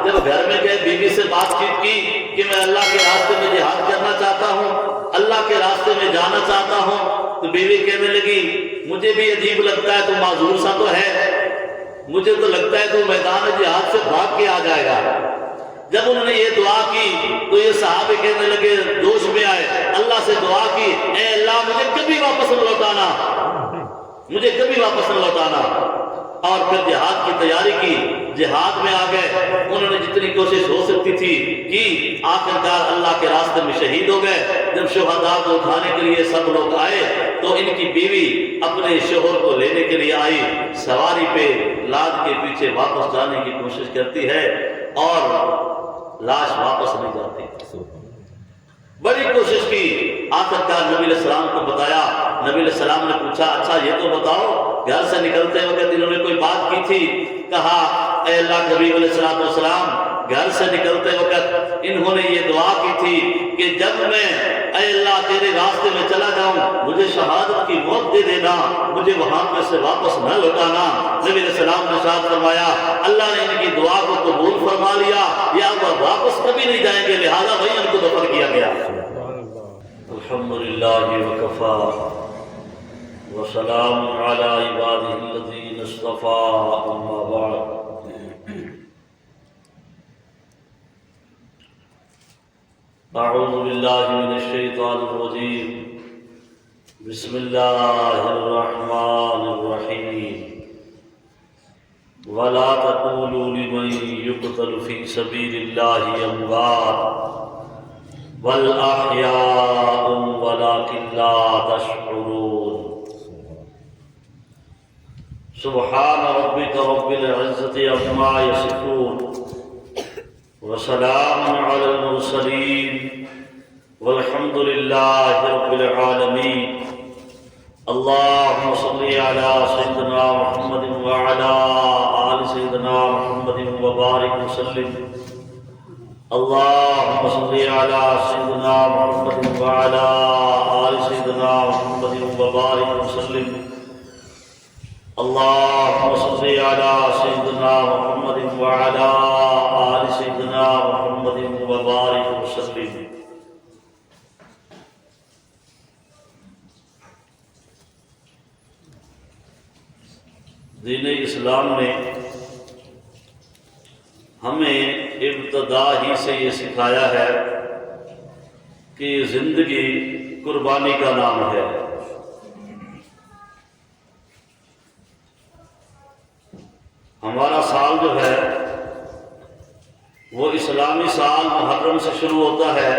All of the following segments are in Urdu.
جب گھر میں گئے بیوی سے بات چیت کی کہ میں اللہ کے راستے میں جہاد کرنا چاہتا ہوں، اللہ کے راستے میں جانا چاہتا ہوں، تو بیوی کہنے لگی مجھے بھی عجیب لگتا ہے، تو معذور سا تو ہے، مجھے تو لگتا ہے تو میدان جہاد سے بھاگ کے آ جائے گا۔ جب انہوں نے یہ دعا کی تو یہ صحابے کہنے لگے، جوش میں آئے، اللہ سے دعا کی، اے اللہ مجھے کبھی واپس نہ لوٹانا، مجھے کبھی واپس نہ لوٹانا۔ اور پھر جہاد کی تیاری کی، جہاد میں آ گئے، انہوں نے جتنی کوشش ہو سکتی تھی کی، آخرکار اللہ کے راستے میں شہید ہو گئے۔ جب شہداء کو اٹھانے کے لیے سب لوگ آئے تو ان کی بیوی اپنے شوہر کو لینے کے لیے آئی، سواری پہ لاد کے پیچھے واپس جانے کی کوشش کرتی ہے اور لاش واپس نہیں جاتی، بڑی کوشش کی، آخرکار نبی علیہ السلام کو بتایا۔ نبی علیہ السلام نے پوچھا اچھا یہ تو بتاؤ گھر سے نکلتے وقت انہوں نے کوئی بات کی تھی؟ کہا اے اللہ کے حبیب علیہ السلام، گھر سے نکلتے وقت انہوں نے یہ دعا کی تھی کہ جب میں اے اللہ تیرے راستے میں چلا جاؤں مجھے شہادت کی موت دے دینا، مجھے وہاں پہ سے واپس نہ لوٹانا۔ نبی علیہ السلام نے ارشاد فرمایا اللہ نے ان کی دعا کو قبول فرما لیا، یا وہ واپس کبھی نہیں جائیں گے، لہذا وہی ان کو دفن کیا گیا۔ الحمدللہ وکفا وسلام علی عبادہ الذین اصطفیٰ، اما بعد۔ اعوذ باللہ من الشیطان الرجیم، بسم اللہ الرحمن الرحیم۔ ولا تقولوا لمن يقتل في سبيل الله اموات بل احياء ولكن لا تشعرون۔ سبحان ربك رب العزة عما يصفون وسلام على المرسلين والحمد لله رب العالمين۔ اللهم صل على سيدنا محمد وعلى آل سيدنا محمد وبارك وسلم۔ اللهم صل على سيدنا محمد وعلى آل سيدنا محمد وبارك وسلم۔ اللهم صل على سيدنا محمد وعلى آل سيدنا محمد وبارك وسلم۔ دین اسلام نے ہمیں ابتدا ہی سے یہ سکھایا ہے کہ زندگی قربانی کا نام ہے۔ ہمارا سال جو ہے وہ اسلامی سال محرم سے شروع ہوتا ہے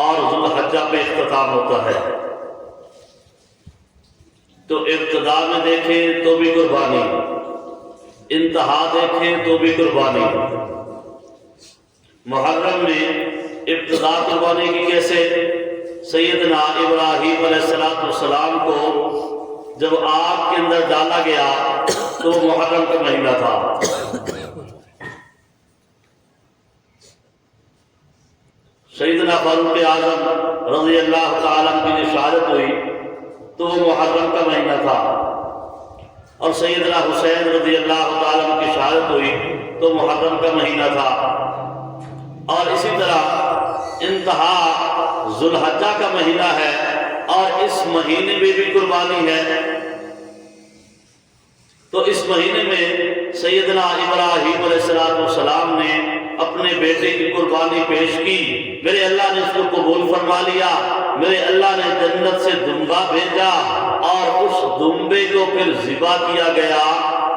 اور ذو الحجہ پہ اختتام ہوتا ہے۔ تو ابتدا میں دیکھیں تو بھی قربانی، انتہا دیکھیں تو بھی قربانی۔ محرم میں ابتدا قربانی کی کیسے؟ سیدنا ابراہیم علیہ السلام کو جب آگ کے اندر ڈالا گیا تو محرم کا مہینہ تھا۔ سیدنا فاروق اعظم رضی اللہ تعالیٰ عنہ کی جو شہادت ہوئی تو وہ محرم کا مہینہ تھا، اور سیدنا حسین رضی اللہ تعالیٰ عنہ کی شہادت ہوئی تو محرم کا مہینہ تھا، اور اسی طرح انتہا ذو الحجہ کا مہینہ ہے، اور اس مہینے میں بھی قربانی ہے۔ تو اس مہینے میں سیدنا ابراہیم علیہ السلام نے اپنے بیٹے کی قربانی پیش کی، میرے اللہ نے اس کو قبول فرما لیا، میرے اللہ نے جنت سے دمبا بھیجا اور اس دمبے کو پھر ذبح کیا گیا۔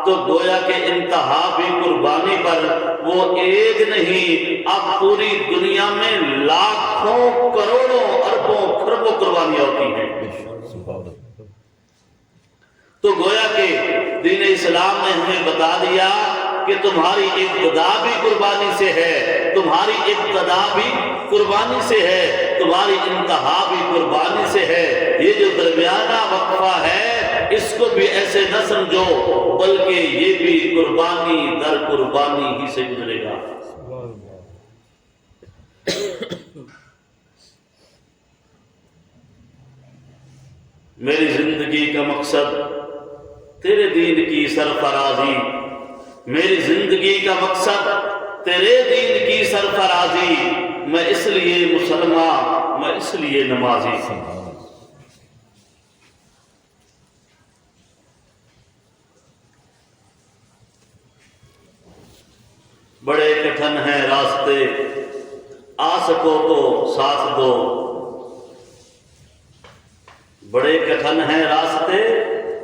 تو گویا کہ انتہا بھی قربانی پر وہ ایک نہیں، اب پوری دنیا میں لاکھوں کروڑوں اربوں خربوں قربانیاں ہوتی ہیں۔ تو گویا کہ دین اسلام نے ہمیں بتا دیا کہ تمہاری ابتدا بھی قربانی سے ہے، تمہاری ابتدا بھی قربانی سے ہے، تمہاری انتہا بھی قربانی سے ہے۔ یہ جو درمیانہ وقفہ ہے اس کو بھی ایسے نہ سمجھو، بلکہ یہ بھی قربانی در قربانی ہی سے گزرے گا۔ میری زندگی کا مقصد تیرے دین کی سرفرازی، میری زندگی کا مقصد تیرے دین کی سرفرازی، میں اس لیے مسلمان، میں اس لیے نمازی۔ بڑے کٹھن ہیں راستے، آ سکو تو ساتھ دو۔ بڑے کٹھن ہیں راستے،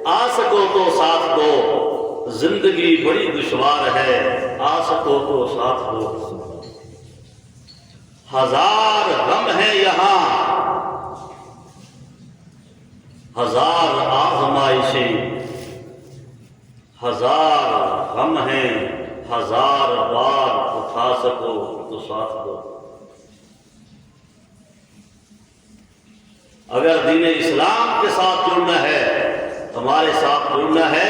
آ سکو تو ساتھ دو۔ زندگی بڑی دشوار ہے، آ سکو تو ساتھ دو۔ ہزار غم ہے یہاں، ہزار آزمائشیں، ہزار غم ہیں، ہزار بار اٹھا سکو تو ساتھ دو۔ اگر دین اسلام کے ساتھ جڑنا ہے، ہمارے ساتھ جڑنا ہے،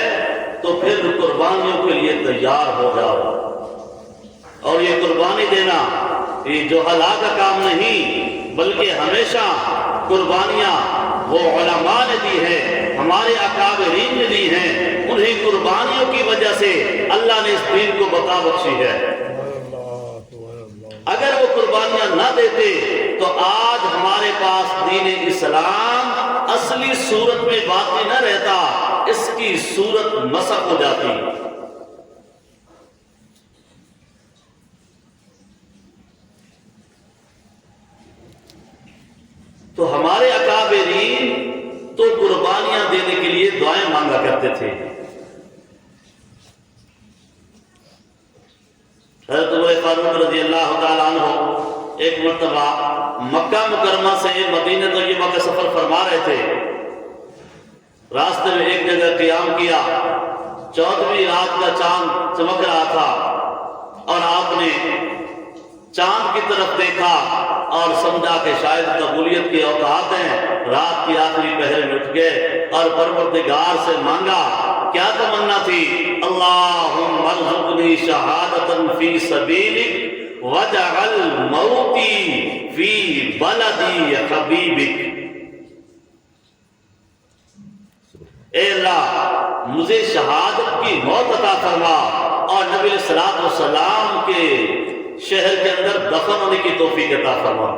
تو پھر قربانیوں کے لیے تیار ہو جاؤ۔ اور یہ قربانی دینا یہ جو حلا کا کام نہیں، بلکہ ہمیشہ قربانیاں وہ علماء نے دی ہیں، ہمارے اکابرین نے دی ہیں، انہیں قربانیوں کی وجہ سے اللہ نے اس دین کو بقا بخشی ہے۔ اگر وہ قربانیاں نہ دیتے تو آج ہمارے پاس دین اسلام اصلی صورت میں باقی نہ رہتا، اس کی صورت مسخ ہو جاتی۔ تو ہمارے اکابرین تو قربانیاں دینے کے لیے دعائیں مانگا کرتے تھے۔ حضرت عمر فاروق رضی اللہ تعالیٰ عنہ ایک مرتبہ مکہ مکرمہ سے مدینہ طیبہ کا سفر فرما رہے تھے۔ راستے میں ایک جگہ قیام کیا، 14ویں رات کا چاند چمک رہا تھا، اور آپ نے چاند کی طرف دیکھا اور سمجھا کہ شاید قبولیت کی اوقات ہیں، رات کی آخری پہر میں اٹھ گئے اور پروردگار سے مانگا۔ کیا تمنا تھی؟ اللہم ارزقنی شہادتاً فی سبیلک وجعل موتی فی بلدی حبیبک۔ اے اللہ مجھے شہادت کی موت عطا فرما اور نبی علیہ السلام کے شہر کے اندر دفن ہونے کی توفیق عطا فرما۔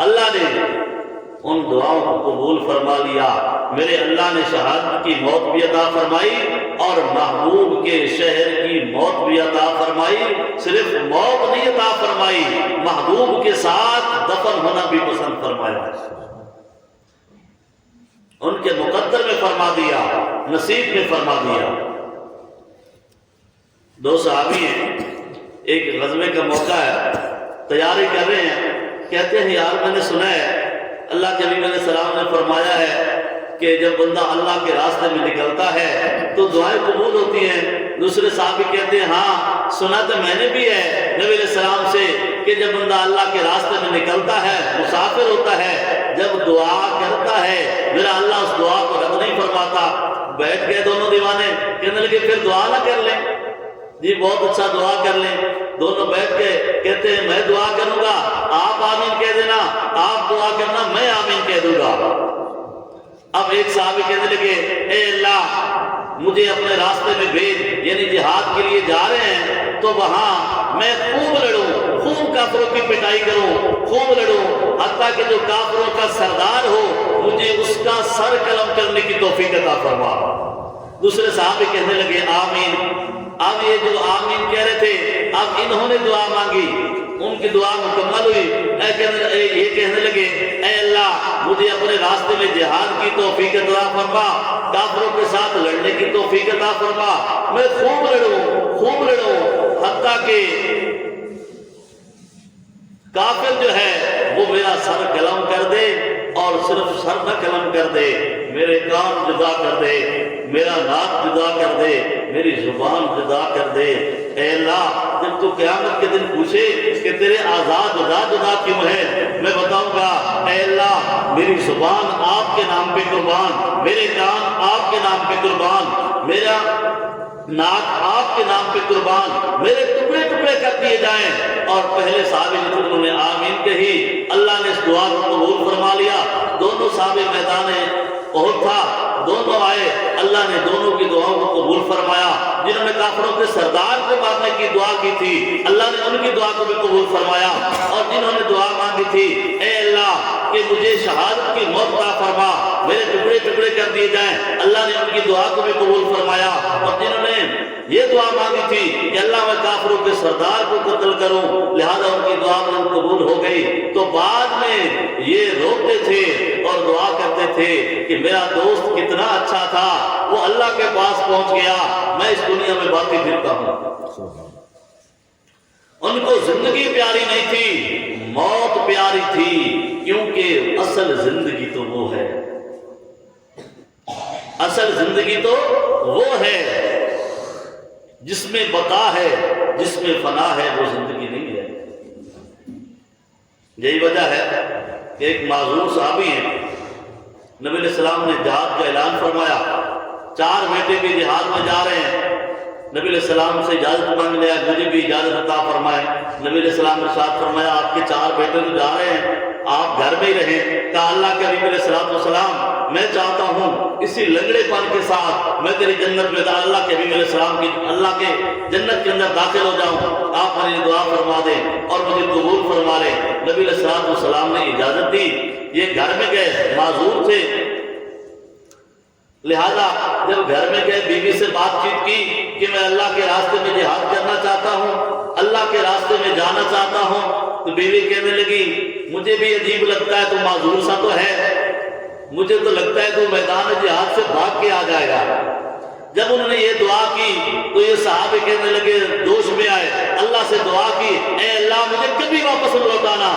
اللہ نے ان دعاؤں کو قبول فرما لیا۔ میرے اللہ نے شہادت کی موت بھی عطا فرمائی اور محبوب کے شہر کی موت بھی عطا فرمائی۔ صرف موت نہیں عطا فرمائی، محبوب کے ساتھ دفن ہونا بھی پسند فرمایا۔ ان کے مقدر میں فرما دیا، نصیب میں فرما دیا۔ دو صحابی ہیں، ایک غزوے کا موقع ہے، تیاری کر رہے ہیں، کہتے ہیں یار میں نے سنا ہے اللہ کے نبی علیہ السلام نے فرمایا ہے کہ جب بندہ اللہ کے راستے میں نکلتا ہے تو دعائیں قبول ہوتی ہیں۔ دوسرے صحابی کہتے ہیں ہاں سنا تو میں نے بھی ہے نبی علیہ السلام سے کہ جب بندہ اللہ کے راستے میں نکلتا ہے، مسافر ہوتا ہے، جب دعا کرتا ہے میرا اللہ اس دعا کو رد نہیں فرماتا۔ بیٹھ گئے دونوں دیوانے، کہنے لگے پھر دعا نہ کر لیں؟ جی بہت اچھا دعا کر لیں۔ دونوں بیٹھ کے کہتے ہیں میں دعا کروں گا، آپ آمین کہہ دینا، آپ دعا کرنا، میں آمین کہہ دوں گا۔ اب ایک صحابی کہنے لگے اے اللہ مجھے اپنے راستے میں بھیج، یعنی جہاد کے لیے جا رہے ہیں تو وہاں میں خوب لڑوں، خوب کافروں کی پٹائی کروں، خوب لڑوں، حتیٰ کہ جو کافروں کا سردار ہو مجھے اس کا سر قلم کرنے کی توفیق عطا فرما۔ دوسرے صحابی کہنے لگے آمین۔ اب یہ جو آمین کہہ رہے تھے، اب انہوں نے دعا مانگی، ان کی دعا مکمل ہوئی۔ یہ کہنے لگے اے اللہ مجھے اپنے راستے میں جہاد کی توفیق عطا فرما، کافروں کے ساتھ لڑنے کی توفیق عطا فرما، میں خوب لڑوں، حتیٰ کہ کافر جو ہے وہ میرا سر قلم کر دے، اور صرف سر نہ قلم کر دے، میرے کان جدا کر دے، میرا ناک جدا کر دے، میری زبان جدا کر دے۔ اے اللہ جب تو قیامت کے دن پوچھے کہ تیرے اعضاء جدا کیوں ہے، میں بتاؤں گا اے اللہ میری زبان آپ کے نام پہ قربان، میرے کان آپ کے نام پہ قربان، میرا ناک آپ کے نام پہ قربان، میرے ٹکڑے ٹکڑے کر دیے جائیں۔ اور پہلے صحابی انہوں نے آمین کہی، اللہ نے اس دعا کو قبول فرما لیا۔ دونوں صحابی میدان احد تھا، دونوں آئے، اللہ نے دونوں کی دعاؤں کو قبول فرمایا۔ جنہوں نے کافروں کے سردار کو مارنے کی دعا کی تھی، اللہ نے ان کی دعا کو بھی قبول فرمایا۔ اور جنہوں نے دعا مانگی تھی اے اللہ کہ مجھے شہادت کی موت عطا فرما، میرے ٹکڑے ٹکڑے کر دیے جائیں، اللہ نے ان کی دعا کو بھی قبول فرمایا۔ اور جنہوں نے یہ دعا مانگی تھی کہ اللہ میں کافروں کے سردار کو قتل کروں، لہذا ان کی دعا میں قبول ہو گئی، تو بعد میں یہ روتے تھے اور دعا کرتے تھے کہ میرا دوست کتنا اچھا تھا، وہ اللہ کے پاس پہنچ گیا، میں اس دنیا میں باقی پھرتا ہوں۔ ان کو زندگی پیاری نہیں تھی، موت پیاری تھی، کیونکہ اصل زندگی تو وہ ہے، اصل زندگی تو وہ ہے جس میں بقا ہے، جس میں فنا ہے، وہ زندگی نہیں ہے۔ یہی وجہ ہے کہ ایک معذور صحابی ہیں، نبی علیہ السلام نے جہاد کا اعلان فرمایا، 4 بیٹے بھی جہاد میں جا رہے ہیں، نبی علیہ السلام سے اجازت مانگ لیا، مجھے بھی اجازت عطا فرمائے۔ نبی علیہ السلام نے ارشاد فرمایا آپ کے 4 بیٹے تو جا رہے ہیں، آپ گھر میں ہی رہیں۔ کہا اللہ کے نبی علیہ السلام میں چاہتا ہوں اسی لنگڑے پن کے ساتھ میں تیری جنت میں اللہ کے نبی علیہ السلام کی اللہ کے جنت کے اندر داخل ہو جاؤں، آپ میری دعا فرما دیں اور مجھے قبول فرما لیں۔ نبی علیہ السلام نے اجازت دی، یہ گھر میں گئے، معذور تھے، لہذا جب گھر میں گئے بیوی سے بات چیت کی کہ میں اللہ کے راستے میں جہاد کرنا چاہتا ہوں، اللہ کے راستے میں جانا چاہتا ہوں، تو بیوی کہنے لگی مجھے بھی عجیب لگتا ہے، تو معذور سا تو ہے، مجھے تو لگتا ہے تو میدان جہاد سے بھاگ کے آ جائے گا۔ جب انہوں نے یہ دعا کی تو یہ صحابے کہنے لگے، جوش میں آئے، اللہ سے دعا کی اے اللہ مجھے کبھی واپس نہ لوٹانا،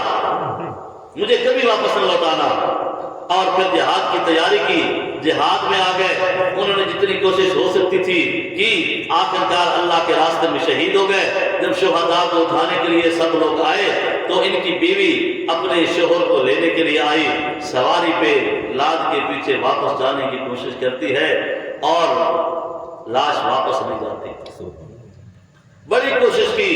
مجھے کبھی واپس نہ لوٹانا۔ اور پھر جہاد کی تیاری کی، جہاد میں آ گئے، انہوں نے جتنی کوشش ہو سکتی تھی کی، آخرکار اللہ کے راستے میں شہید ہو گئے۔ جب شہداء کو اٹھانے کے لیے سب لوگ آئے تو ان کی بیوی اپنے شوہر کو لینے کے لیے آئی، سواری پہ لاد کے پیچھے واپس جانے کی کوشش کرتی ہے اور لاش واپس نہیں جاتی، بڑی کوشش کی،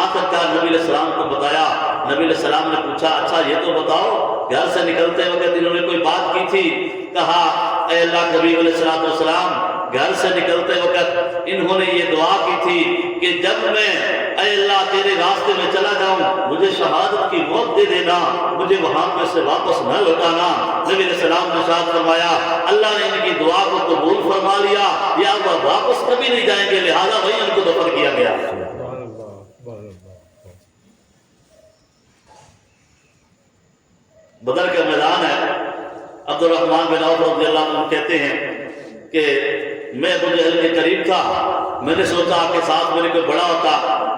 آخرکار نبی علیہ السلام کو بتایا۔ نبی علیہ السلام نے پوچھا اچھا یہ تو بتاؤ گھر سے نکلتے وقت انہوں نے کوئی بات کی تھی؟ کہا اے اللہ کے نبی علیہ السلام گھر سے نکلتے وقت انہوں نے یہ دعا کی تھی کہ جب میں اے اللہ تیرے راستے میں چلا جاؤں مجھے شہادت کی موت دے دینا، مجھے وہاں پہ سے واپس نہ لوٹانا۔ نبی علیہ السلام نے ارشاد فرمایا اللہ نے ان کی دعا کو قبول فرما لیا، یا وہ واپس کبھی نہیں جائیں گے، لہذا وہی ان کو دفن کیا گیا۔ بدر کا میدان ہے، عبد الرحمن بن عوف رضی اللہ عنہ کہتے ہیں کہ میں ابو جہل کے قریب تھا، میں نے سوچا کہ ساتھ میرے کوئی بڑا ہوتا،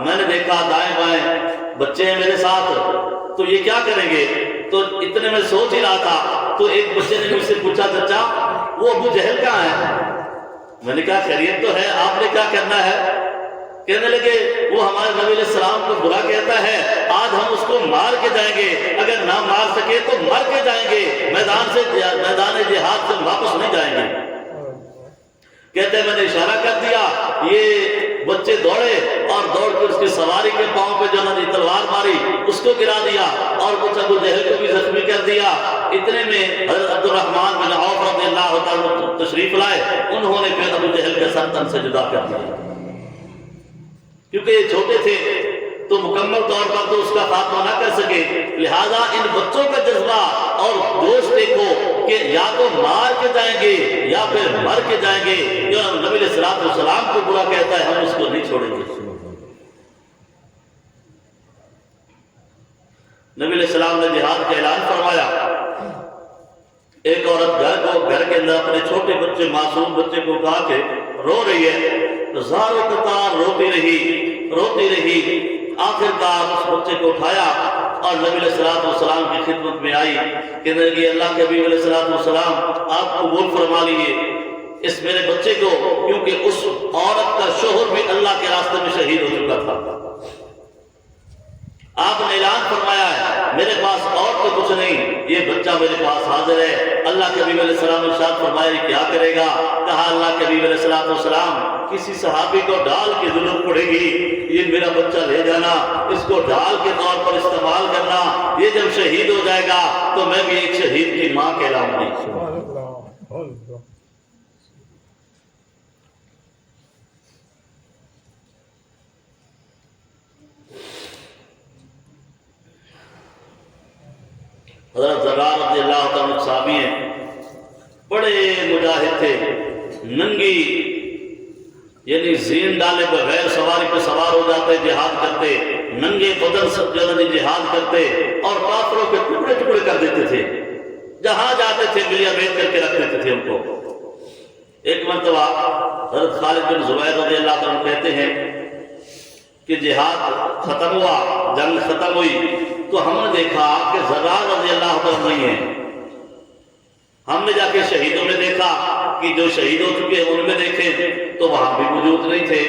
میں نے دیکھا دائیں بائیں بچے ہیں میرے ساتھ، تو یہ کیا کریں گے؟ تو اتنے میں سوچ ہی رہا تھا تو ایک بچے نے مجھ سے پوچھا چچا وہ ابو جہل کہاں ہے؟ میں نے کہا خیریت تو ہے، آپ نے کیا کرنا ہے؟ کہنے لگے وہ ہمارے نبی علیہ السلام کو برا کہتا ہے، آج ہم اس کو مار کے جائیں گے، اگر نہ مار سکے تو مر کے جائیں گے، میدان جہاد سے واپس نہیں جائیں گے۔ کہتے ہیں میں نے اشارہ کر دیا، یہ بچے دوڑے اور دوڑ کر اس کی سواری کے پاؤں پہ جو نہ تلوار ماری، اس کو گرا دیا اور کچھ ابو جہل کو بھی زخمی کر دیا۔ اتنے میں حضرت عبد الرحمن بن عوف رضی اللہ تعالیٰ تشریف لائے، انہوں نے پھر ابو جہل کا سر تن سے جدا کر دیا، کیونکہ یہ چھوٹے تھے تو مکمل طور پر تو اس کا خاتمہ نہ کر سکے، لہذا ان بچوں کا جذبہ اور جوش دیکھو کہ یا تو مار کے جائیں گے یا پھر مر کے جائیں گے، جو نبی علیہ السلام کو برا کہتا ہے ہم اس کو نہیں چھوڑیں گے۔ نبی علیہ السلام نے جہاد کا اعلان فرمایا، ایک عورت گھر کے اندر اپنے چھوٹے بچے معصوم بچے کو اٹھا کے رو رہی ہے، زاروں قطار روتی رہی، آخرکار اس بچے کو اٹھایا اور نبی علیہ السلام کی خدمت میں آئی، کہنے لگی اللہ کے نبی علیہ السلام آپ قبول فرما لیجیے اس میرے بچے کو، کیونکہ اس عورت کا شوہر بھی اللہ کے راستے میں شہید ہو چکا تھا۔ آپ نے اعلان فرمایا ہے میرے پاس اور تو کچھ نہیں، یہ بچہ میرے پاس حاضر ہے۔ اللہ کے نبی علیہ السلام نے ارشاد فرمایا یہ کیا کرے گا؟ کہا اللہ کے نبی علیہ السلام کسی صحابی کو ڈال کی ضرورت پڑے گی، یہ میرا بچہ لے جانا، اس کو ڈال کے طور پر استعمال کرنا، یہ جب شہید ہو جائے گا تو میں بھی ایک شہید کی ماں کہلاؤں گی۔ حضرت زرار رضی اللہ تعالیٰ صحابی ہیں، بڑے مجاہد تھے، ننگی یعنی زین ڈالے بغیر سواری پہ سوار ہو جاتے، جہاد کرتے، ننگے بدن سب جہاد کرتے اور کافروں کے ٹکڑے ٹکڑے کر دیتے تھے، جہاں جاتے تھے ملیا بیٹھ کر کے رکھ دیتے تھے ان کو۔ ایک مرتبہ حضرت خالد بن زبیر رضی اللہ عنہ کہتے ہیں کہ جہاد ختم ہوا، جنگ ختم ہوئی تو ہم نے دیکھا کہ زرار رضی اللہ عنہ نہیں ہے۔ ہم نے جا کے شہیدوں میں دیکھا کہ جو شہید ہو چکے ہیں ان میں دیکھیں تو وہاں بھی موجود نہیں تھے۔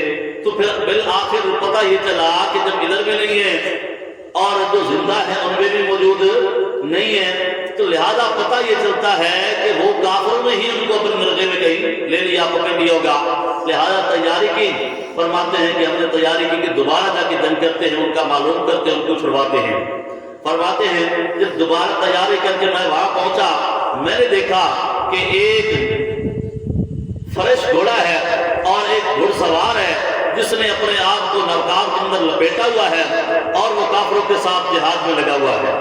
تو پھر بالآخر پتہ یہ چلا کہ جب ادھر بھی نہیں ہے اور جو زندہ ہیں ان میں بھی موجود نہیں ہے، تو لہذا پتہ یہ چلتا ہے کہ وہ کافروں نے ہی ان کو اپنے مرغے میں کہیں لے لیا، پکڑ لیا ہوگا۔ لہذا تیاری کی، فرماتے ہیں کہ ہم نے تیاری کی کہ دوبارہ جا کے جنگ کرتے ہیں، ان کا معلوم کرتے ہیں، ان کو چھڑواتے ہیں۔ فرماتے ہیں جب دوبارہ تیاری کر کے میں وہاں پہنچا، میں نے دیکھا کہ ایک فرش گھوڑا ہے اور ایک گھڑ سوار ہے جس نے اپنے آپ کو نرکاب کے اندر لپیٹا ہوا ہے اور وہ کافروں کے ساتھ جہاد میں لگا ہوا ہے۔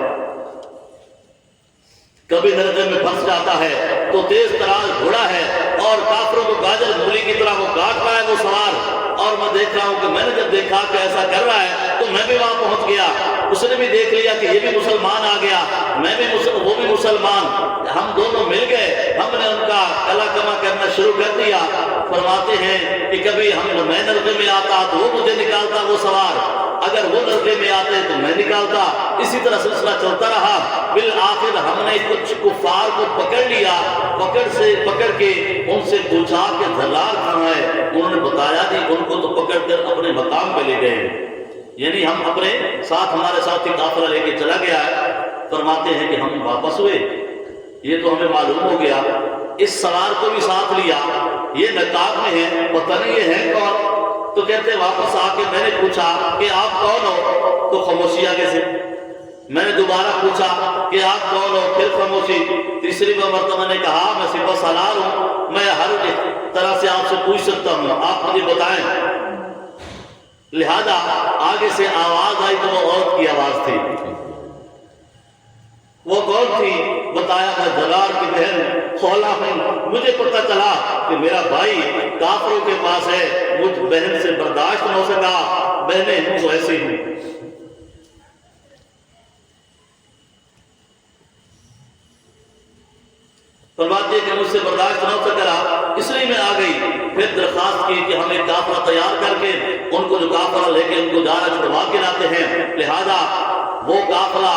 کبھی نرجے میں پھنس جاتا ہے تو تیز تراز گھوڑا ہے اور کافروں کو گاجر مولی کی طرح وہ کاٹ رہا ہے وہ سوار، اور میں دیکھ رہا ہوں کہ میں نے جب دیکھا کہ ایسا کر رہا ہے تو میں بھی وہاں پہنچ گیا۔ اس نے بھی دیکھ لیا کہ یہ بھی مسلمان آ گیا، میں بھی وہ بھی مسلمان، ہم دونوں مل گئے، ہم نے ان کا کلا کما کرنا شروع کر دیا۔ فرماتے ہیں کہ کبھی میں نرغے میں آتا تو وہ مجھے نکالتا وہ سوار، اگر وہ نرغے میں آتے تو میں نکالتا، اسی طرح سلسلہ چلتا رہا۔ بالآخر ہم نے کچھ کفار کو پکڑ لیا، پکڑ کے ان سے پوچھا کہ زرار کہاں ہے؟ انہوں نے بتایا جی ان کو تو پکڑ کر اپنے مقام پہ لے گئے، یعنی ہم اپنے ساتھ ہمارے ساتھ قافلہ لے کے چلا گیا ہے۔ فرماتے ہیں کہ ہم واپس ہوئے، یہ تو ہمیں معلوم ہو گیا، اس سوار کو بھی ساتھ لیا، یہ نقاب میں ہے، پتہ نہیں یہ ہے کون؟ تو کہتے واپس آ کے میں نے پوچھا کہ آپ کون ہو؟ تو خاموشی آگے سے۔ میں نے دوبارہ پوچھا کہ آپ کون ہو؟ پھر خاموشی۔ تیسری مرتبہ نے کہا میں سپہ سالار ہوں، میں ہر طرح سے آپ سے پوچھ سکتا ہوں، آپ مجھے بتائیں۔ لہذا آگے سے آواز آئی تو وہ عورت کی آواز تھی۔ وہ کون تھی؟ بتایا میں زرار کی بہن خولا ہوں، مجھے پتہ چلا کہ میرا بھائی کافروں کے پاس ہے، مجھ بہن سے برداشت نہ ہو سکا، بہنیں ہوں تو ایسی ہوں۔ فرماتے کہ مجھ سے برداشت نہ ہو سکا، اس لیے میں آ گئی۔ پھر درخواست کی کہ ہم ایک کافلہ تیار کر کے ان کو جو کافلہ لے کے ان کو جانا چھڑوا کے لاتے ہیں۔ لہذا وہ کافلہ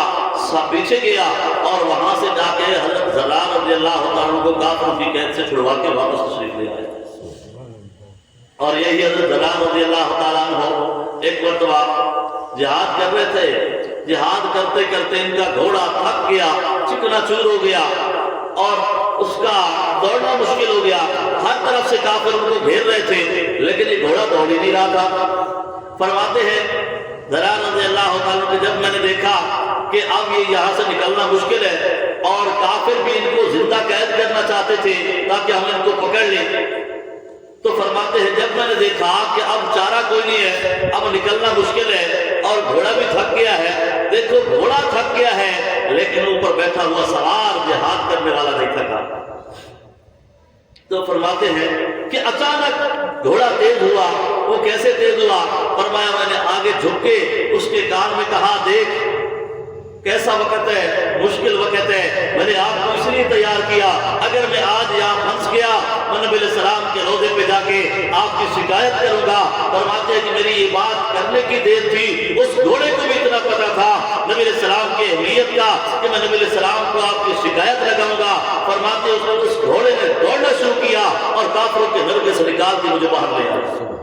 پیچھے گیا اور وہاں سے جا کے حضرت زرار رضی اللہ عنہ کو کافروں کی قید سے چھڑوا کے واپس تشریف لے آئے۔ اور یہی حضرت زرار رضی اللہ تعالیٰ عنہ ایک مرتبہ جہاد کر رہے تھے، جہاد کرتے کرتے ان کا گھوڑا تھک گیا، چکنا چور ہو گیا اور اس کا دوڑنا مشکل ہو گیا، ہر طرف سے کافر ان کو گھیر رہے تھے لیکن یہ گھوڑا دوڑ ہی نہیں رہا تھا۔ فرماتے ہیں زرار رضی اللہ عنہ کہ جب میں نے دیکھا کہ اب یہ یہاں سے نکلنا مشکل ہے اور کافر بھی ان کو زندہ قید کرنا چاہتے تھے تاکہ ہم ان کو پکڑ لیں، تو فرماتے ہیں جب میں نے دیکھا کہ اب چارہ کوئی نہیں ہے، اب نکلنا مشکل ہے اور گھوڑا بھی تھک گیا ہے، دیکھو گھوڑا تھک گیا ہے لیکن اوپر بیٹھا ہوا سوار جہاد کرنے والا نہیں تھکا۔ تو فرماتے ہیں کہ اچانک گھوڑا تیز ہوا۔ وہ کیسے تیز ہوا؟ فرمایا میں نے آگے جھک کے اس کے کان میں کہا دیکھ کیسا وقت ہے، مشکل وقت ہے، میں نے آپ کو اس لیے تیار کیا، اگر میں آج یہاں پھنس گیا میں نبی علیہ السلام کے روضے پہ جا کے آپ کی شکایت کروں گا۔ فرماتے ہیں کہ میری یہ بات کرنے کی دیر تھی، اس گھوڑے کو بھی اتنا پتا تھا نبی علیہ السلام کی اہمیت کا کہ میں نبی علیہ السلام کو آپ کی شکایت لگاؤں گا۔ فرماتے ہیں اس گھوڑے نے دوڑنا شروع کیا اور کافروں کے نرغے سے نکال کے مجھے باہر لے آیا۔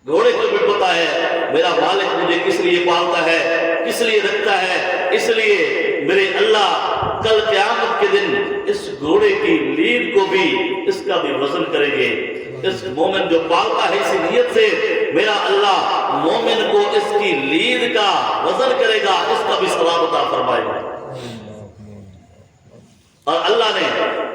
گھوڑے کو بھی پتا ہے میرا مالک مجھے کس لیے پالتا ہے، کس لیے رکھتا ہے، اس لیے میرے اللہ کل قیامت کے دن اس گھوڑے کی لید کو بھی، اس کا بھی وزن کریں گے۔ اس مومن جو پالتا ہے اسی نیت سے میرا اللہ مومن کو اس کی لید کا وزن کرے گا، اس کا بھی ثواب عطا فرمائے گا۔ اور اللہ نے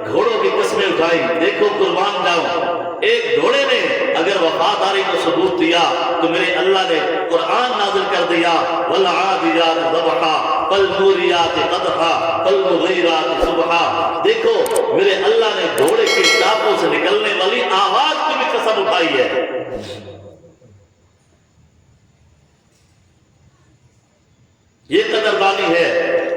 گھوڑوں کی قسمیں اٹھائی، دیکھو قربان جاؤں، ایک گھوڑے نے اگر وفاداری کو ثبوت دیا تو میرے اللہ نے قرآن نازل کر دیا، والعادیات ضبحا فالموریات قدحا فالمغیرات صبحا۔ دیکھو میرے اللہ نے گھوڑے کے ٹاپوں سے نکلنے والی آواز کی بھی قسم اٹھائی ہے۔ یہ قدردانی ہے۔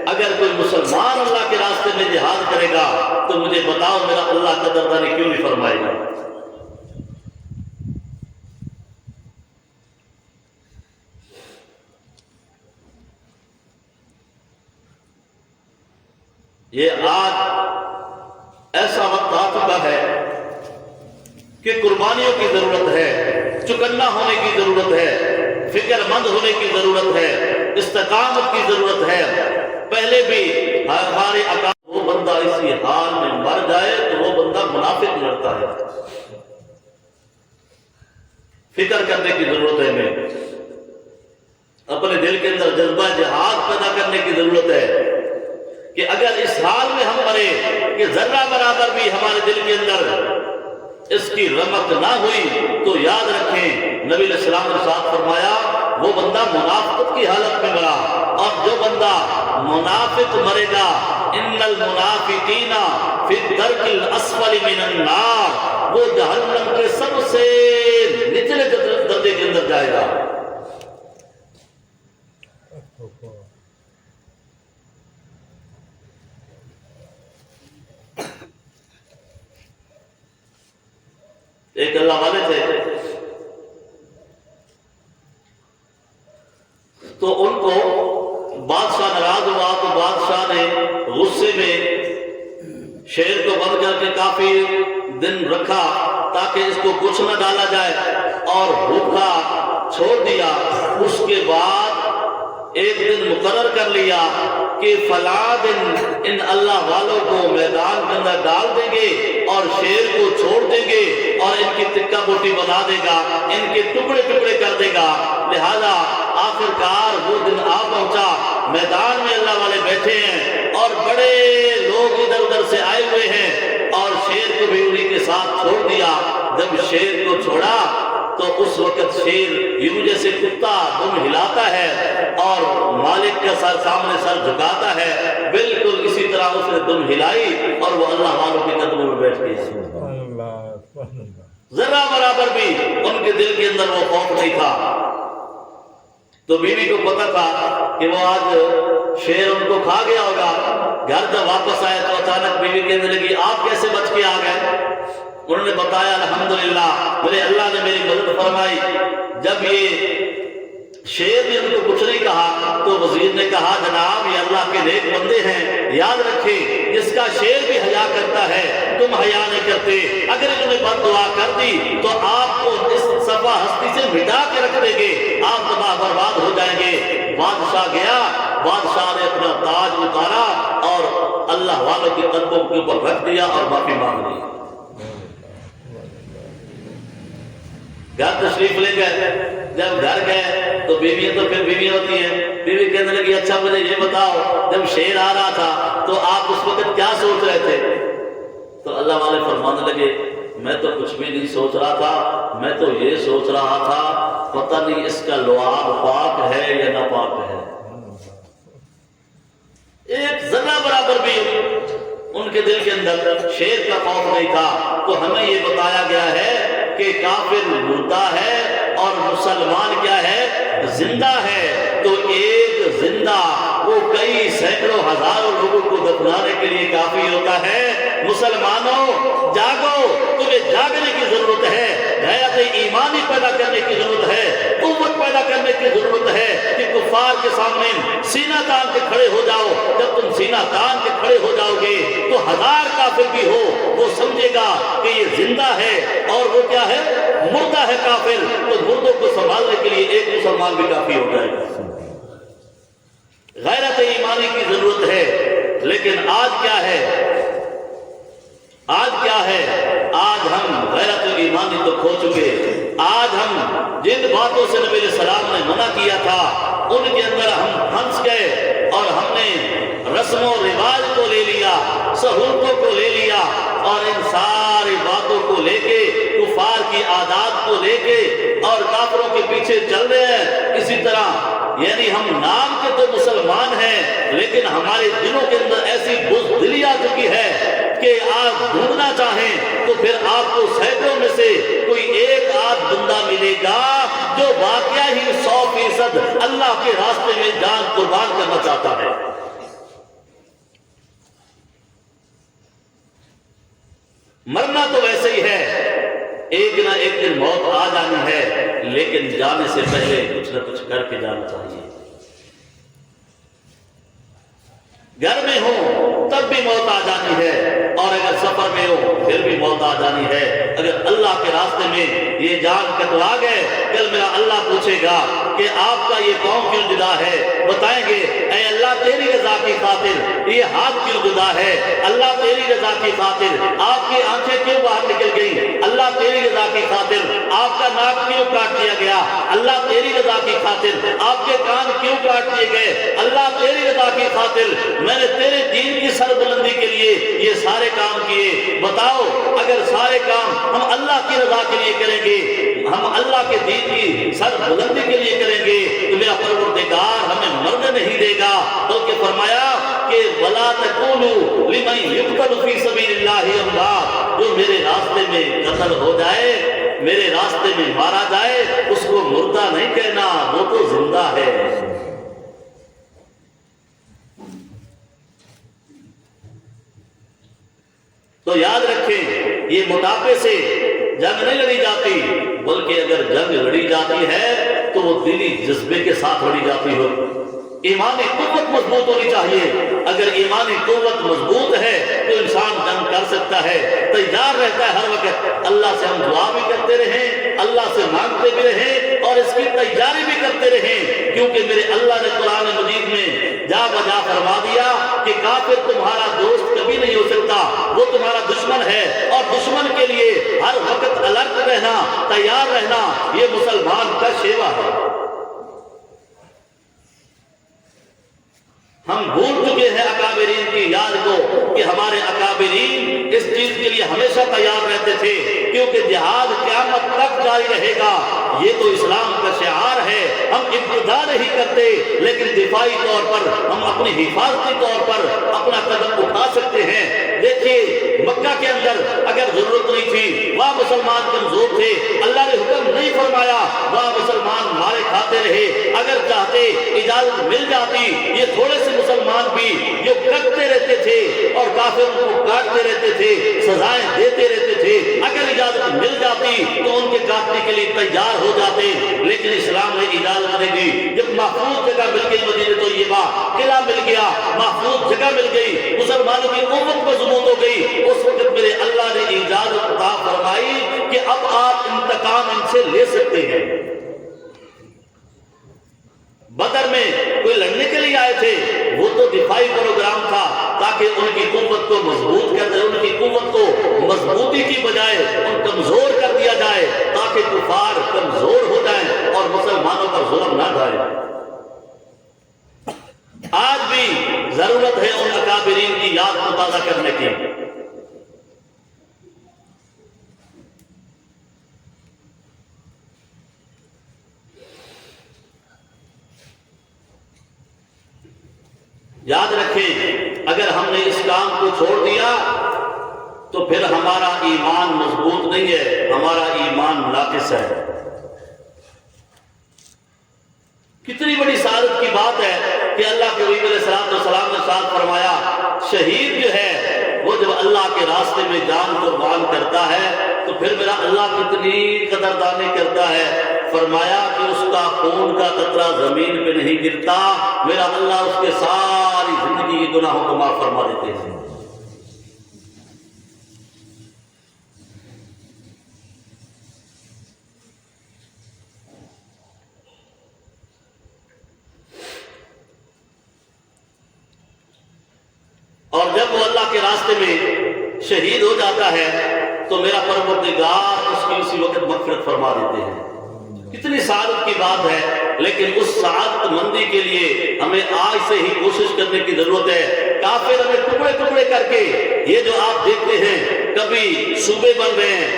اگر کوئی مسلمان اللہ کے راستے میں جہاد کرے گا تو مجھے بتاؤ میرا اللہ قدردانی کیوں نہیں فرمائے گا؟ یہ آج ایسا وقت آ چکا ہے کہ قربانیوں کی ضرورت ہے، چکنا ہونے کی ضرورت ہے، فکر مند ہونے کی ضرورت ہے، استقامت کی ضرورت ہے۔ پہلے بھی ہمارے وہ بندہ اسی حال میں مر جائے تو وہ بندہ منافق لڑتا ہے۔ فکر کرنے کی ضرورت ہے، ہمیں اپنے دل کے اندر جذبہ جہاد پیدا کرنے کی ضرورت ہے کہ اگر اس حال میں ہم مرے کہ ذرہ برابر بھی ہمارے دل کے اندر اس کی رمق نہ ہوئی تو یاد رکھیں نبی علیہ السلام نے ساتھ فرمایا وہ بندہ منافقت کی حالت میں مرا، اور جو بندہ منافق مرے گا ان المنافقین فی الدرک الاسفل من النار، وہ جہنم کے سب سے نچلے درجے کے اندر جائے گا۔ ایک اللہ والے تھے تو ان کو بادشاہ ناراض ہوا تو بادشاہ نے غصے میں شیر کو بند کر کے کافی دن رکھا تاکہ اس کو کچھ نہ ڈالا جائے اور بھوکا چھوڑ دیا۔ اس کے بعد ایک دن مقرر کر لیا کہ فلاں دن ان اللہ والوں کو میدان کے اندر ڈال دیں گے اور شیر کو چھوڑ دیں گے اور ان کی تکہ بوٹی بنا دے گا، ان کے ٹکڑے ٹکڑے کر دے گا۔ لہذا آخر کار وہ دن آ پہنچا، میدان میں اللہ والے بیٹھے ہیں اور بڑے لوگ ادھر ادھر سے آئے ہوئے ہیں، اور شیر کو بھی انہی کے ساتھ چھوڑ دیا۔ جب شیر کو چھوڑا تو اس وقت شیر یوں جیسے کتا دم ہلاتا ہے اور مالک کا سر سامنے سر جھکاتا ہے، بالکل اسی طرح اس نے دم ہلائی اور وہ اللہ والوں کے قدموں میں بیٹھ گئی۔ ذرہ برابر بھی ان کے دل کے اندر وہ خوف نہیں تھا۔ تو بیوی کو پتا تھا کہ وہ آج شیر ان کو کھا گیا ہوگا۔ گھر جب واپس آئے تو اچانک بیوی کہنے لگی آپ کیسے بچ کے آ گئے؟ انہوں نے بتایا الحمدللہ میرے اللہ نے میری مدد فرمائی۔ جب یہ شیر نے ان کو کچھ نہیں کہا تو وزیر نے کہا جناب یہ اللہ کے نیک بندے ہیں، یاد رکھیں اس کا شیر بھی حیا کرتا ہے، تم حیا نہیں کرتے، اگر انہوں نے بد دعا کر دی تو آپ کو اس صفحہ ہستی سے مٹا کے رکھ دیں گے، آپ تباہ برباد ہو جائیں گے۔ بادشاہ گیا، بادشاہ نے اپنا تاج اتارا اور اللہ والوں کے قدموں کے اوپر رکھ دیا اور معافی مانگ لی۔ گھر تشریف لے گئے، جب گھر گئے تو بیویاں تو پھر بیویاں ہوتی ہیں، بیوی کہنے لگی اچھا مجھے یہ بتاؤ جب شیر آ رہا تھا تو آپ اس وقت کیا سوچ رہے تھے؟ تو اللہ والے فرمانے لگے میں تو کچھ بھی نہیں سوچ رہا تھا، میں تو یہ سوچ رہا تھا پتہ نہیں اس کا لعاب پاک ہے یا ناپاک ہے۔ ایک ذرہ برابر بھی ان کے دل کے اندر شیر کا خوف نہیں تھا۔ تو ہمیں یہ بتایا گیا ہے کہ کافر مردہ ہے اور مسلمان کیا ہے؟ زندہ ہے۔ تو ایک زندہ وہ کئی سینکڑوں ہزاروں لوگوں کو دفنانے کے لیے کافی ہوتا ہے۔ مسلمانوں جاگو، تمہیں جاگنے کی ضرورت ہے، غیرت ایمانی پیدا کرنے کی ضرورت ہے، قوت پیدا کرنے کی ضرورت ہے کہ کفار کے سامنے سینہ تان کے کھڑے ہو جاؤ۔ جب تم سینہ تان کے کھڑے ہو جاؤ گے تو ہزار کافر بھی ہو وہ سمجھے گا کہ یہ زندہ ہے اور وہ کیا ہے؟ مردہ ہے کافر۔ تو مردوں کو سنبھالنے کے لیے ایک مسلمان بھی کافی ہو جائے گا۔ غیرت ایمانی کی ضرورت ہے، لیکن آج کیا ہے؟ آج کیا ہے؟ آج ہم غیرت ایمانی تو کھو چکے۔ آج ہم جن باتوں سے نبی علیہ السلام نے منع کیا تھا ان کے اندر ہم پھنس گئے اور ہم نے رسم و رواج کو لے لیا، سہولتوں کو لے لیا اور ان ساری باتوں کو لے کے کفار کی عادات کو لے کے اور کافروں کے پیچھے چل رہے ہیں۔ اسی طرح یعنی ہم نام کے تو مسلمان ہیں لیکن ہمارے دلوں کے اندر ایسی بزدلی آ چکی ہے کہ آپ ڈھونڈنا چاہیں تو پھر آپ کو سینکڑوں میں سے کوئی ایک آدھ بندہ ملے گا جو واقعہ ہی 100% اللہ کے راستے میں جان قربان کرنا چاہتا ہے۔ مرنا تو ویسے ہی ہے، ایک نہ ایک دن موت آ جانی ہے، لیکن جانے سے پہلے کچھ نہ کچھ کر کے جانا چاہیے۔ گھر میں ہو تب بھی موت آ جانی ہے، اور اگر سفر میں ہو پھر بھی موت آ جانی ہے۔ اگر اللہ کے راستے میں یہ جان کٹوا گئے، کل میرا اللہ پوچھے گا کہ آپ کا یہ پاؤں کیوں جدا ہے؟ بتائیں گے اے اللہ تیری رضا کی خاطر یہ ہاتھ کیوں جدا ہے؟ اللہ تیری رضا کی خاطر آپ کی آنکھیں کیوں باہر نکل گئی؟ اللہ تیری رضا کی خاطر آپ کا ناک کیوں کاٹ دیا گیا؟ اللہ تیری رضا کی خاطر آپ کے کان کیوں کاٹ دیے گئے؟ اللہ تیری رضا کی خاطر میں نے تیرے دین کی سربلندی کے لیے یہ سارے کام کیے۔ بتاؤ اگر سارے کام ہم اللہ کی رضا کے لیے کریں گے، ہم اللہ کے دین کی سربلندی کے لیے کریں گے تو میرا پروردگار ہمیں مرنے نہیں دے گا، بلکہ فرمایا کہ وَلَا تَقُولُوا لِمَنْ يُقْتَلُ فِي سَبِيلِ اللَّهِ أَمْوَاتٌ، جو میرے راستے میں قتل ہو جائے، میرے راستے میں مارا جائے، اس کو مردہ نہیں کہنا، وہ تو زندہ ہے۔ تو یاد رکھیں یہ موٹاپے سے جنگ نہیں لڑی جاتی، بلکہ اگر جنگ لڑی جاتی ہے تو وہ دلی جذبے کے ساتھ لڑی جاتی ہو۔ ایمانی قوت مضبوط ہونی چاہیے، اگر ایمانی قوت مضبوط ہے تو انسان جنگ کر سکتا ہے، تیار رہتا ہے ہر وقت۔ اللہ سے ہم دعا بھی کرتے رہیں، اللہ سے مانگتے بھی رہیں اور اس کی تیاری بھی کرتے رہیں، کیونکہ میرے اللہ نے قرآن مجید میں جا بجا فرما دیا کہ کافر تمہارا دوست کبھی نہیں ہو سکتا، وہ تمہارا دشمن ہے، اور دشمن کے لیے ہر وقت الرٹ رہنا، تیار رہنا، یہ مسلمان کا شیوا ہے۔ ہم بھول چکے ہیں اکابرین کی یاد کو کہ ہمارے اکابرین اس چیز کے لیے ہمیشہ تیار رہتے تھے، کیونکہ جہاد قیامت تک جاری رہے گا، یہ تو اسلام کا شعار ہے۔ ہم ابتدا نہیں کرتے لیکن دفاعی طور پر ہم اپنی حفاظتی طور پر اپنا قدم اٹھا سکتے ہیں۔ دیکھیے مکہ کے اندر اگر ضرورت نہیں تھی وہاں مسلمان کمزور تھے، اللہ نے حکم نہیں فرمایا، وہاں مسلمان مارے کھاتے رہے۔ اگر چاہتے اجازت مل جاتی، یہ تھوڑے سے مسلمان بھی جو کٹتے رہتے تھے اور کافروں کو کاٹتے رہتے تھے، سزائیں دیتے رہتے تھے، اگر اجازت مل جاتی تو ان کے کاٹنے کے لیے تیار ہو جاتے، لیکن اسلام نے اجازت نہیں دی۔ جب محفوظ جگہ مل گئی مدینہ طیبہ، قلعہ مل گیا، محفوظ جگہ مل گئی، مسلمانوں کی قوت مضبوط ہو گئی، اس وقت میرے اللہ نے اجازت عطا فرمائی کہ اب آپ انتقام ان سے لے سکتے ہیں۔ بدر میں کوئی لڑنے کے لیے آئے تھے، وہ تو دفاعی پروگرام تھا تاکہ ان کی قوت کو مضبوط کر دے، ان کی قوت کو مضبوطی کی بجائے ان کمزور کر دیا جائے تاکہ کفار کمزور ہو جائیں اور مسلمانوں پر ظلم نہ ڈھائے۔ آج بھی ضرورت ہے ان اکابرین کی یاد کو تازہ کرنے کی۔ یاد رکھیں اگر ہم نے اس کام کو چھوڑ دیا تو پھر ہمارا ایمان مضبوط نہیں ہے، ہمارا ایمان ناقص ہے۔ کتنی بڑی سعادت کی بات ہے کہ اللہ کے نبی علیہ السلام نے ساتھ فرمایا شہید جو ہے وہ جب اللہ کے راستے میں جان قربان کرتا ہے تو پھر میرا اللہ کتنی قدردانی کرتا ہے۔ فرمایا کہ اس کا خون کا قطرہ زمین پہ نہیں گرتا، میرا اللہ اس کے ساری زندگی کے گناہوں کو معاف فرما دیتے ہیں۔ اور جب وہ اللہ کے راستے میں شہید ہو جاتا ہے تو میرا پروردگار اس کی اسی وقت مغفرت فرما دیتے ہیں۔ کتنی سعادت کی بات ہے، لیکن اس سعادت مندی کے لیے ہمیں آج سے ہی کوشش کرنے کی ضرورت ہے۔ کافر ہمیں ٹکڑے ٹکڑے کر کے، یہ جو آپ دیکھتے ہیں کبھی صوبے بن رہے ہیں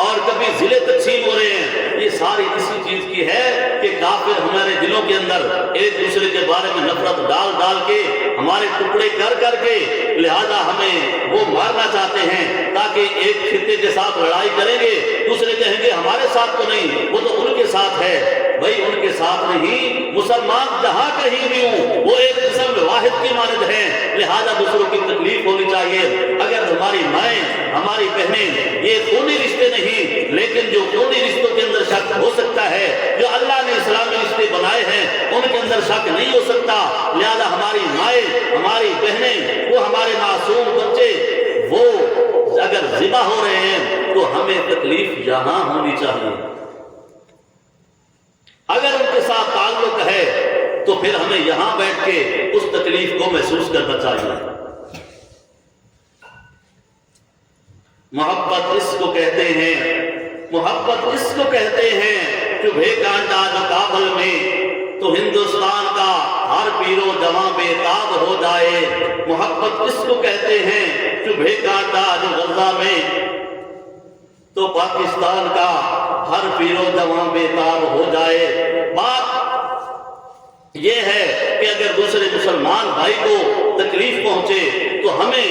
اور کبھی ضلع تقسیم ہو رہے ہیں، یہ ساری اسی چیز کی ہے کہ کافر کافر ہمارے دلوں کے اندر ایک دوسرے کے بارے میں نفرت ڈال ڈال کے ہمارے ٹکڑے کر کر کے لہذا ہمیں وہ مارنا چاہتے ہیں تاکہ ایک خطے کے ساتھ لڑائی کریں گے، دوسرے کہیں گے ہمارے ساتھ تو نہیں، وہ تو ان کے ساتھ ہے۔ بھائی ان کے ساتھ نہیں، مسلمان جہاں کہیں بھی ہوں وہ ایک قسم واحد کی مانند ہیں، لہذا دوسروں کی تکلیف ہونی چاہیے۔ اگر ہماری مائیں ہماری بہنیں یہ خونی رشتے نہیں، لیکن جو خونی رشتوں کے اندر شک ہو سکتا ہے، جو اللہ نے اسلامی رشتے بنائے ہیں ان کے اندر شک نہیں ہو سکتا، لہذا ہماری مائیں ہماری بہنیں وہ ہمارے معصوم بچے وہ اگر ذبح ہو رہے ہیں تو ہمیں تکلیف یہاں ہونی چاہیے۔ اگر ان کے ساتھ تعلق ہے تو پھر ہمیں یہاں بیٹھ کے اس تکلیف کو محسوس کرنا چاہیے۔ محبت اس کو کہتے ہیں، محبت اس کو کہتے ہیں چبھے کانٹا جو کابل میں تو ہندوستان کا ہر پیرو جوان بے تاب ہو جائے۔ محبت اس کو کہتے ہیں چبھے کانٹا جو غزہ میں تو پاکستان کا ہر پیرو جوان بے تاب ہو جائے۔ بات یہ ہے کہ اگر دوسرے مسلمان بھائی کو تکلیف پہنچے تو ہمیں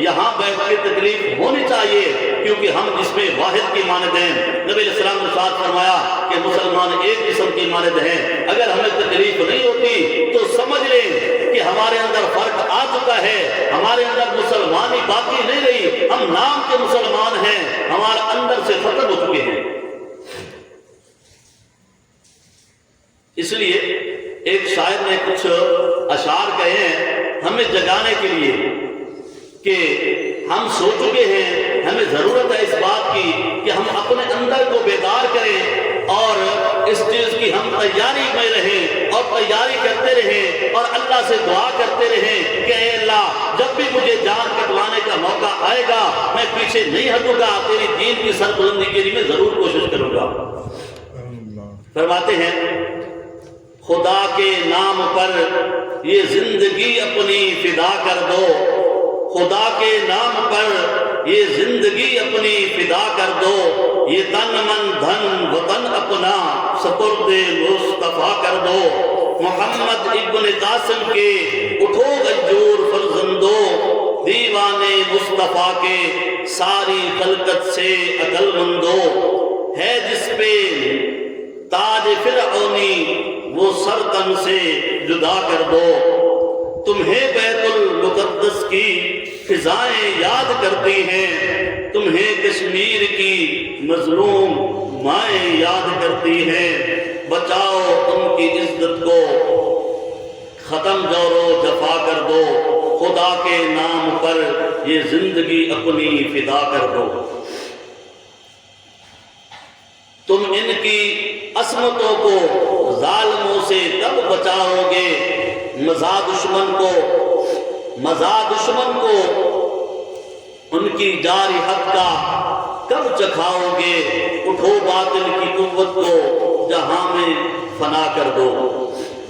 یہاں بیٹھ کے تکلیف ہونی چاہیے، کیونکہ ہم جس میں واحد کی مانند ہیں۔ نبی علیہ السلام نے ارشاد فرمایا کہ مسلمان ایک قسم کی مانند ہیں۔ اگر ہمیں تکلیف نہیں ہوتی تو سمجھ لیں کہ ہمارے اندر فرق آ چکا ہے، ہمارے اندر مسلمانی باقی نہیں رہی، ہم نام کے مسلمان ہیں، ہمارے اندر سے ختم ہو چکے ہیں۔ اس لیے ایک شاعر نے کچھ اشعار کہے ہیں ہمیں جگانے کے لیے کہ ہم سو چکے ہیں، ہمیں ضرورت ہے اس بات کی کہ ہم اپنے اندر کو بیدار کریں اور اس چیز کی ہم تیاری میں رہیں اور تیاری کرتے رہیں اور اللہ سے دعا کرتے رہیں کہ اے اللہ جب بھی مجھے جان کٹوانے کا موقع آئے گا میں پیچھے نہیں ہٹوں گا، تیری دین کی سربلندی کے لیے میں ضرور کوشش کروں گا۔ فرماتے ہیں خدا کے نام پر یہ زندگی اپنی فدا کر دو، خدا کے نام پر یہ زندگی اپنی فدا کر دو، یہ تن من دھن وطن اپنا سپرد مصطفیٰ کر دو۔ محمد ابن قاسم کے اٹھو غیور فرزندو، دیوانے مصطفیٰ کے ساری خلقت سے عقل مندو، ہے جس پہ تاج فرعونی وہ سر تن سے جدا کر دو۔ تمہیں بیت المقدس کی فضائیں یاد کرتی ہیں، تمہیں کشمیر کی مظلوم مائیں یاد کرتی ہیں، بچاؤ ان کی عزت کو، ختم جور و جفا کر دو، خدا کے نام پر یہ زندگی اپنی فدا کر دو۔ تم ان کی عصمتوں کو ظالموں سے تب بچاؤ گے، مزاح دشمن کو ان کی جاری حق کا کب چکھاؤ گے، اٹھو باطل کی قوت کو جہاں میں فنا کر دو،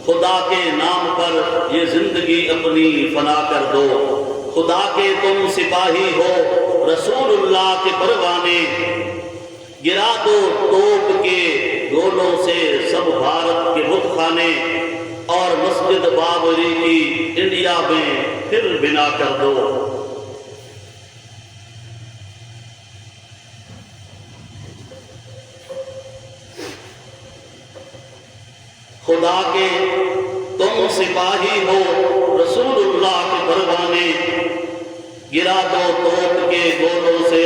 خدا کے نام پر یہ زندگی اپنی فنا کر دو۔ خدا کے تم سپاہی ہو، رسول اللہ کے پروانے، گرا دو توپ کے گولوں سے سب بھارت کے بت خانے، اور مسجد بابری کی انڈیا میں پھر بنا کر دو۔ خدا کے تم سپاہی ہو، رسول اللہ کے پروانے، گرا دو توپ کے گولوں سے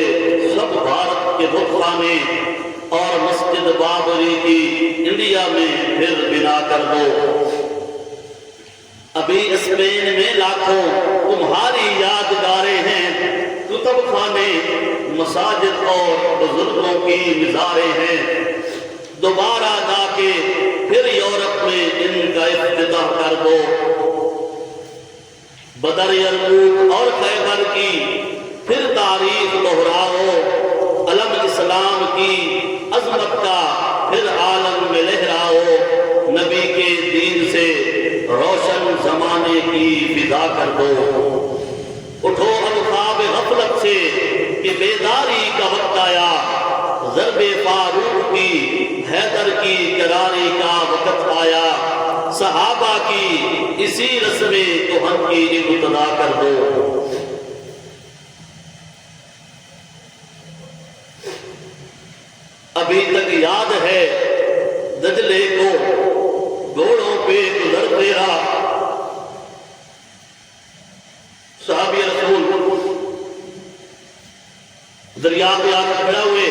سب بھارت کے بت خانے، اور مسجد بابری کی انڈیا میں پھر بنا کر دو۔ ابھی اسپین میں لاکھوں تمہاری یادگاریں ہیں، کتب خانے مساجد اور بزرگوں کی مزاریں ہیں، دوبارہ جا کے پھر یورپ میں ان کا افتتاح کر دو۔ بدر یرموک اور خیبر کی پھر تاریخ دہراؤ، علم اسلام کی عظمت کا پھر عالم میں لہراؤ، نبی کے دین سے روشن زمانے کی فضا کر دو۔ اٹھو اب خواب غفلت سے کہ بیداری کا وقت آیا، ضرب فاروق کی حیدر کی کراری کا وقت آیا، صحابہ کی اسی رسم کہن کی ابتدا کر دو۔ ابھی تک یاد ہے دجلے کو گھوڑوں پہ گزر تیرا، صحابی رسول دریا پہ آ کر کھڑے ہوئے،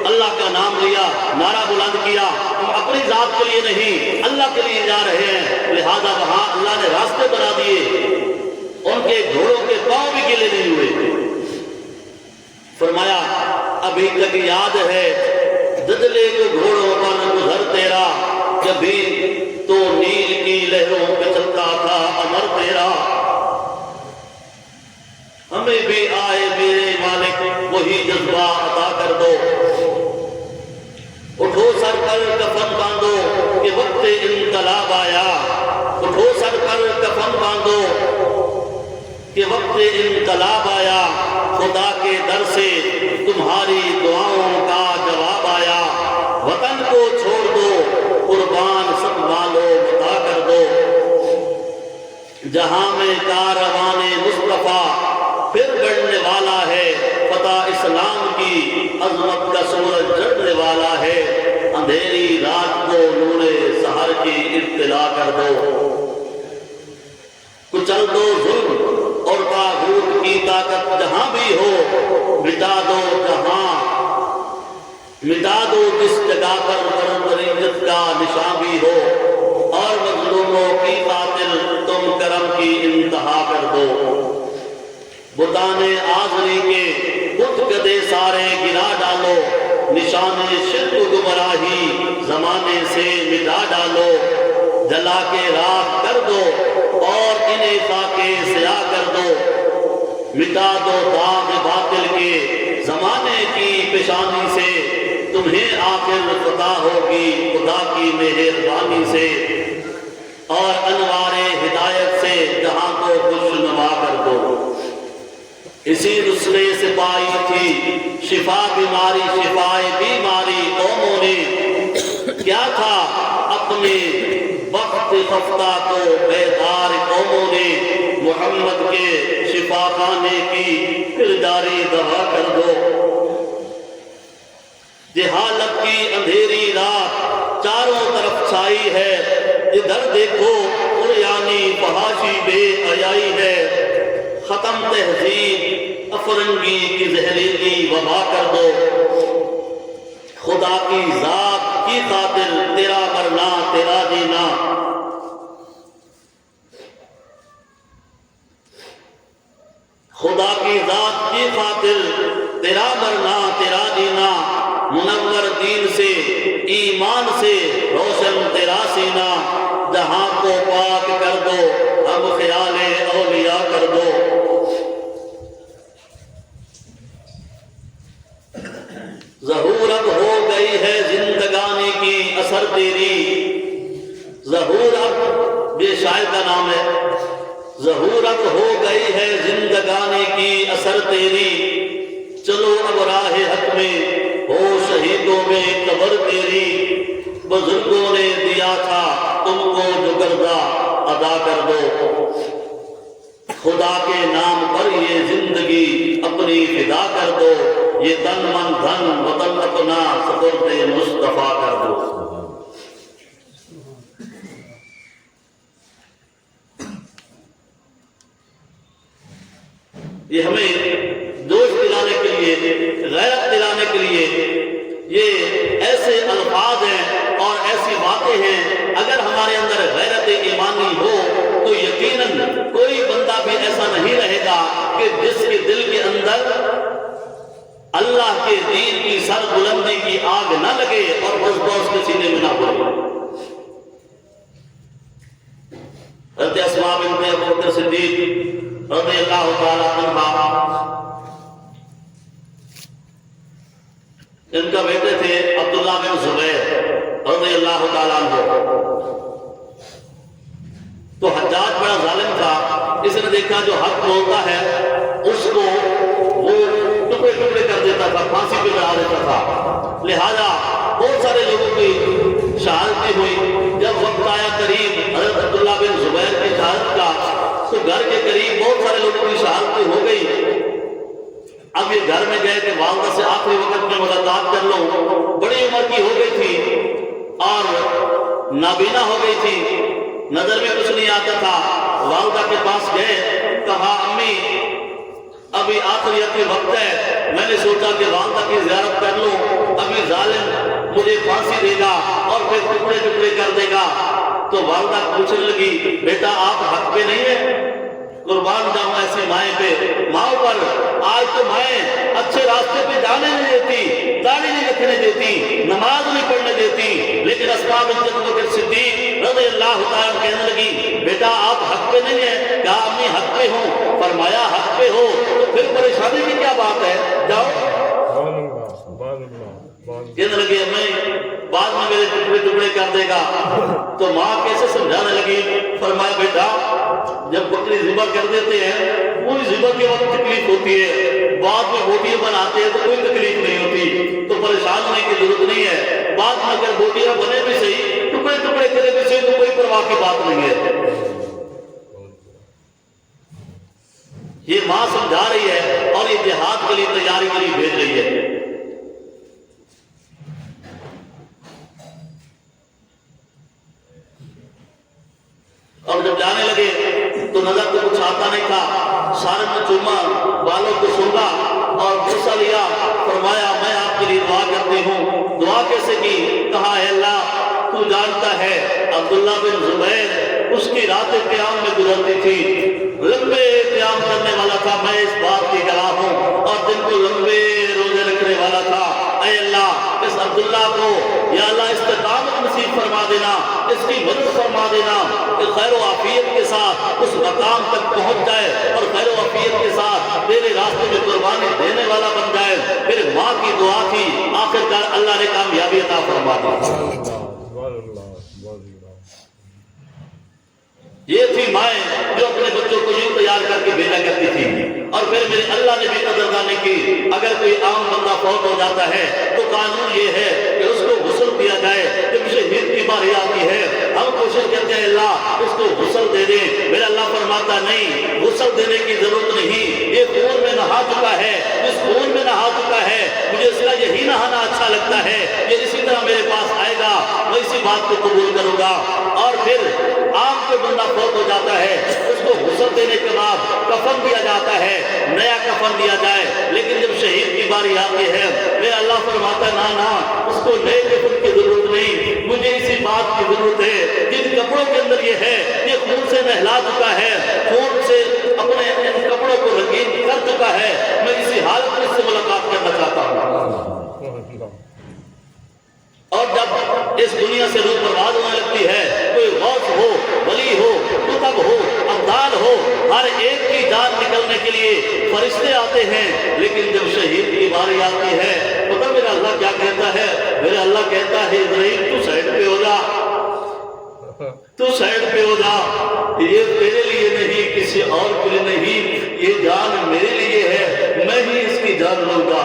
اللہ کا نام لیا، نعرہ بلند کیا، ہم اپنی ذات کے لیے نہیں اللہ کے لیے جا رہے ہیں، لہذا وہاں اللہ نے راستے بنا دیے، ان کے گھوڑوں کے پاؤں بھی گیلے نہیں ہوئے۔ فرمایا ابھی تک یاد ہے دجلے کے گھوڑوں پر گزر تیرا، جب بھی تو نیل کی لہروں پہ چلتا تھا امر تیرا، ہمیں بھی آئے میرے مالک وہی جذبہ عطا کر دو، اٹھو سر پر کفن باندھو کہ وقت انقلاب آیا، اٹھو سر پر کفن باندھو کہ وقت انقلاب آیا، خدا کے در سے تمہاری دعاؤں کا جواب آیا، وطن کو چھوڑ دو قربان سب مالو عطا کر دو، جہاں میں کاروان مصطفیٰ پھر بڑھنے والا ہے، فتح اسلام کی عظمت کا سورج چڑھنے والا ہے، اندھیری رات کو نور سحر کی اطلاع کر دو، کچل دو ظلم اور طاغوت کی طاقت جہاں بھی ہو، مٹا دو جہاں، مٹا دو جس جگہ پر بربریت کا نشان بھی ہو، اور مظلوموں کی خاطر تم کرم کی انتہا کر دو، بتانے آزری کے بت گدے سارے گرا ڈالو، نشان شرک گمراہی زمانے سے مٹا ڈالو، جلا کے راکھ کر دو اور انہیں خاکے سیاہ کر دو، مٹا دو داغ باطل کے زمانے کی پیشانی سے، تمہیں آخر فتح ہوگی خدا کی مہربانی سے، اور انوار ہدایت سے جہاں کو خوشنما کر دو۔ اسی نسخے سے پائی تھی شفا بیماری، شفائے بیماری قوموں نے، کیا تھا اپنے وقت خفتہ کو بیدار قوموں نے، محمد کے شفا خانے کی کرداری دوا کر دو، جہالت کی اندھیری رات چاروں طرف چھائی ہے، ادھر دیکھو عریانی فحاشی بے حیائی ہے، ختم تہذیب افرنگی کی زہریلی وبا کر دو، خدا کی ذات کی خاطر تیرا مرنا تیرا جینا، خدا کی ذات کی خاطر تیرا مرنا تیرا جینا، منور دین سے ایمان سے روشن تیرا سینہ، جہاں کو پاک کر دو ہم خیال اولیاء کر دو، ظہور اب ہو گئی ہے زندگانی کی اثر تیری، ظہور اب یہ شاعر کا نام ہے، ظہور اب ہو گئی ہے زندگانی کی اثر تیری، چلو اب راہ حق میں ہو شہیدوں میں قبر تیری، بزرگوں نے دیا تھا تم کو جو کردہ ادا کر دو، خدا کے نام پر یہ زندگی اپنی فدا کر دو، یہ تن من دھن وطن اپنا سپرد مصطفیٰ کر دو۔ یہ ہمیں جوش دلانے کے لیے، غیرت دلانے کے لیے یہ ایسے الفاظ ہیں اور ایسی باتیں ہیں، اگر ہمارے اندر غیرت ایمانی ہو تو یقیناً کوئی بندہ بھی ایسا نہیں رہے گا کہ جس کے دل کے اندر اللہ کے دین کی سر بلندی کی آگ نہ لگے اور جذبہ اس کے سینے میں نہ پڑے۔ حضرت اسماء بنت ابو بکر صدیق رضی اللہ تعالی عنہ، ان کا بیٹے تھے عبداللہ بن زبیر رضی اللہ تعالی عنہ، تو حجاج بڑا ظالم تھا، اس نے دیکھا جو حق بولتا ہے اس کو وہ ٹکڑے ٹکڑے کر دیتا تھا، پھانسی پہ چڑھا دیتا تھا، لہذا بہت سارے لوگوں کی شہادتیں ہوئی۔ جب وقت آیا قریب، حضرت گھر کے قریب بہت سارے لوگوں کی شہادت ہو گئی۔ اب یہ گھر میں گئے کہ والدہ سے آخری وقت میں ملاقات کر لوں، بڑی عمر کی ہو گئی تھی اور نابینا ہو گئی تھی، نظر میں کچھ نہیں آتا تھا۔ والدہ کے پاس گئے، کہا امی ابھی آخری وقت ہے، میں نے سوچا کہ والدہ کی زیارت کر لوں، ابھی ظالم مجھے پھانسی دے گا اور پھر ٹکڑے ٹکڑے کر دے گا۔ تو والدہ پوچھنے لگی بیٹا آپ حق پہ نہیں ہیں؟ قربان جاؤں ایسی مائیں پہ، ماں پر آج تو مائیں اچھے راستے پہ جانے نہیں دیتی، داڑھی نہیں رکھنے دیتی، نماز نہیں پڑھنے دیتی، لیکن اسباب بنت بکر صدیق رضی اللہ تعالیٰ کہنے لگی بیٹا آپ حق پہ نہیں ہیں؟ کہا امی حق پہ ہوں۔ فرمایا حق پہ ہو تو پھر پریشانی کی کیا بات ہے، جاؤ۔ کہنے لگی امی بعد میں میرے ٹکڑے ٹکڑے کر دے گا۔ تو ماں کیسے سمجھانے لگی، فرمایا بیٹا جب بکری ذبح کر دیتے ہیں وہی ذبح کے وقت تکلیف ہوتی ہے، بعد میں بوٹیاں بناتے ہیں تو کوئی تکلیف نہیں ہوتی، تو پریشان ہونے کی ضرورت نہیں ہے، بعد میں اگر بوٹیاں بنے بھی صحیح ٹکڑے ٹکڑے کرے بھی صحیح تو کوئی پرواہ کی بات نہیں ہے۔ یہ ماں سمجھا رہی ہے اور یہ جہاد کے لیے تیاری کے لیے بھیج رہی ہے۔ اور جب جانے لگے تو نظر تو کچھ آتا نہیں تھا، سارے میں چوما بالوں کو سونگا اور بوسہ لیا، فرمایا میں آپ کے لیے دعا کرتی ہوں۔ دعا کیسے کی؟ کہا اے اللہ تو جانتا ہے عبداللہ بن زبیر اس کی رات قیام میں گزرتی تھی، لمبے قیام کرنے والا تھا، میں اس بات کی گواہ ہوں، اور دن کو لمبے روزے رکھنے والا تھا۔ اے اللہ اس عبداللہ کو یا اللہ استقامت نصیب فرما دینا، اس کی مدد فرما دینا کہ خیر و عافیت کے ساتھ اس مقام تک پہنچ جائے اور خیر و عافیت کے ساتھ تیرے راستے میں قربانی دینے والا بن جائے۔ پھر ماں کی دعا تھی، آخرکار اللہ نے کامیابی عطا فرما دی۔ یہ تھی مائیں جو اپنے بچوں کو یوں تیار کر کے بھیجا کرتی تھی۔ اور پھر میرے اللہ نے بھی قدردانی کی، اگر کوئی عام بندہ فوت ہو جاتا ہے تو قانون یہ ہے کہ اس کو غسل دیا جائے، جب شہید کی باری آتی ہے ہم کوشش کرتے ہیں اللہ اس کو غسل دے دیں، میرا اللہ فرماتا نہیں غسل دینے کی ضرورت نہیں، یہ خون میں نہا چکا ہے، اس خون میں نہا چکا ہے، مجھے اس کا یہی نہانا اچھا لگتا ہے، یہ اسی طرح میرے پاس آئے گا میں اسی بات کو قبول کروں گا۔ اور پھر عام کوئی بندہ فوت ہو جاتا ہے اس کو غسل دینے کے بعد کفن دیا جاتا ہے، نیا کفن دیا جائے، لیکن جب شہید کی باری آتی ہے میرا اللہ فرماتا ہے نا اس کو نئے کفن کی ضرورت نہیں، مجھے اسی بات کی ضرورت ہے جن کپڑوں کے اندر یہ ہے یہ خون سے نہلا چکا ہے، خون سے اپنے ان کپڑوں کو رنگین کر چکا ہے، میں اسی حالت میں اس سے ملاقات کرنا چاہتا ہوں۔ اور جب اس دنیا سے روح پرواز ہونے لگتی ہے، کوئی غوث ہو، ولی ہو، قطب ہو، ابدال ہو، ہر ایک کی جان نکلنے کے لیے فرشتے آتے ہیں، لیکن جب شہید کی باری آتی ہے پتہ میرا اللہ کیا کہتا ہے؟ میرا اللہ کہتا ہے ابراہیم تو سائڈ پہ ہو جا، تو سائڈ پہ ہو جا، یہ تیرے لیے نہیں کسی اور کے لیے نہیں، یہ جان میرے لیے ہے، میں ہی اس کی جان لوں گا۔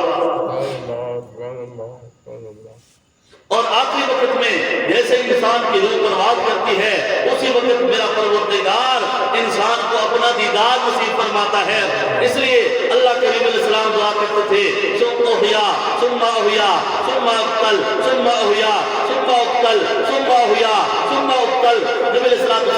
اور آخری وقت میں جیسے انسان کی روح پرواز کرتی ہے اسی وقت میرا پروردگار انسان کو اپنا دیدار نصیب فرماتا ہے۔ اس لیے اللہ کے نبی علیہ السلام دعا کرتے تھے ثم احیا ثم احیا ثم اقتل ثم احیا ثم اقتل ثم احیا ثم اقتل۔ نبی علیہ السلام نے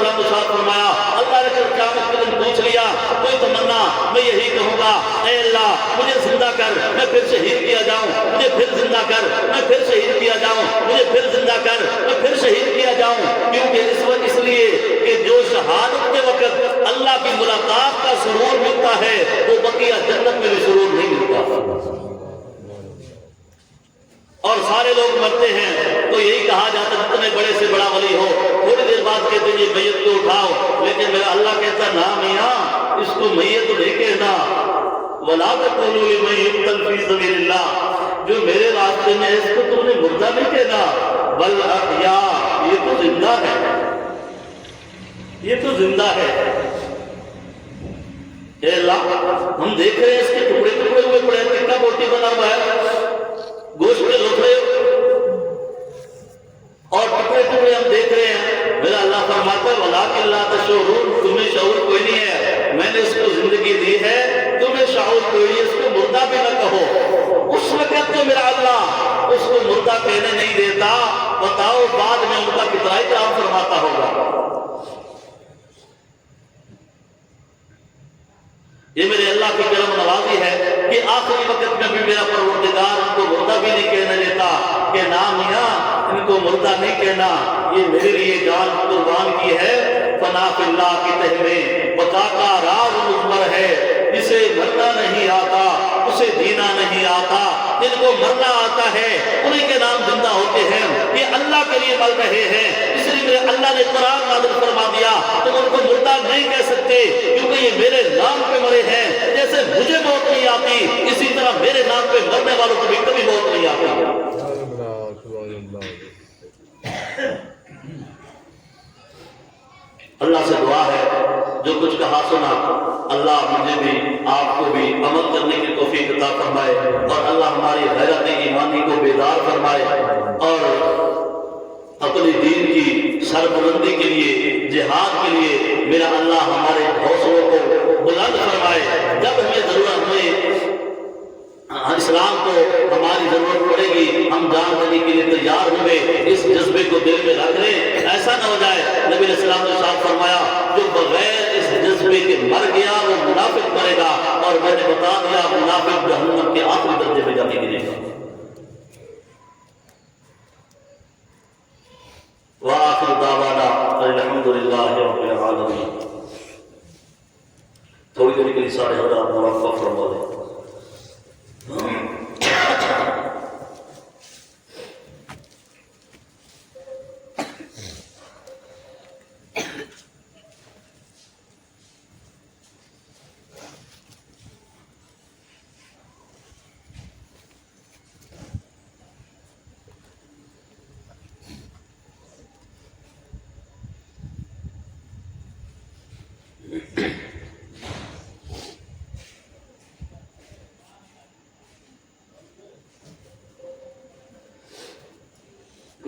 فرمایا اللہ نے جب قیامت کے دن پوچھ لیا کوئی تمنا، میں یہی کہوں گا اے اللہ مجھے زندہ کر میں پھر شہید کیا جاؤں، مجھے پھر زندہ کر میں پھر شہید کیا جاؤں، مجھے پھر زندہ کر میں پھر شہید کیا جاؤں، کیونکہ اس وقت اس لیے کہ جو شہادت کے وقت اللہ کی ملاقات کا سرور ملتا ہے وہ بقیہ جنت میں بھی سرور نہیں ملتا۔ اور سارے لوگ مرتے ہیں تو یہی کہا جاتا ہے جتنے بڑے سے بڑا ولی ہو تھوڑی دیر بعد کہتے ہیں یہ میت کو اٹھاؤ، لیکن میرا اللہ کہتا نا میاں اس کو میت لے کے نا وَلَا تَقُولُوا لِمَن يُقْتَلْ فِي سَبِيلِ اللَّهِ، جو میرے راستے میں اس کو تم نے مردہ نہیں کہنا بل احیاء، یہ تو زندہ ہے، یہ تو زندہ ہے۔ اے اللہ ہم دیکھ رہے ہیں اس کے ٹکڑے ٹکڑے ہوئے پڑے ہیں، کتنا بوٹی بنا ہوا ہے، گوشت کے لوٹے اور ٹکڑے ٹکڑے ہم دیکھ رہے ہیں۔ میرا اللہ فرماتا ہے وَلَٰكِن لَا تَشْعُرُونَ، تمہیں شعور کوئی نہیں ہے، میں نے اس کو زندگی دی ہے، تمہیں شعور کوئی نہیں، اس کو مردہ بھی نہ کہو۔ اس وقت تو میرا اللہ اس کو مردہ کہنے نہیں دیتا، بتاؤ بعد میں ان کا کتنا ہی کام فرماتا ہوگا۔ یہ میرے اللہ کی کرم نوازی ہے کہ آخری وقت میں بھی میرا پروردگار ان کو مردہ بھی نہیں کہنے دیتا کہ نا میاں ان کو مردہ نہیں کہنا، یہ میرے لیے جان قربان کی ہے۔ فنا فی اللہ کی تہ میں بقا کا راز مضمر ہے، جسے مرنا نہیں آتا اسے جینا نہیں آتا، جن کو مرنا آتا ہے انہیں کے نام زندہ ہوتے ہیں، یہ اللہ کے لیے مر رہے ہیں، اس لیے اللہ نے قرآن نازل فرما دیا تم ان کو مردہ نہیں کہہ سکتے کیونکہ یہ میرے نام پہ مرے ہیں، جیسے مجھے موت نہیں آتی اسی طرح میرے نام پہ مرنے والوں کو بھی کبھی موت نہیں آتی۔ اللہ سے دعا ہے جو کچھ کہا سنا اللہ مجھے بھی آپ کو بھی عمل کرنے کی توفیق عطا فرمائے، اور اللہ ہماری غیرت ایمانی کو بیدار فرمائے، اور اپنے دین کی سربلندی کے لیے جہاد کے لیے میرا اللہ ہمارے حوصلوں کو بلند فرمائے۔ جب ہمیں ضرورت ہوئے اسلام کو ہماری ضرورت پڑے گی ہم جان دینے کے لیے تیار ہوئے، اس جذبے کو دل میں رکھ لیں، ایسا نہ ہو جائے نبی علیہ السلام نے ارشاد فرمایا جو بغیر اس جذبے کے مر گیا وہ منافق مرے گا، اور میں نے بتا دیا منافق جہنم کے آخری درجے میں جا کے گرے گا۔ وآخر دعوانا الحمدللہ رب العالمین۔ تھوڑی دیر کے لیے سارے حضرات موقف فرما دیں۔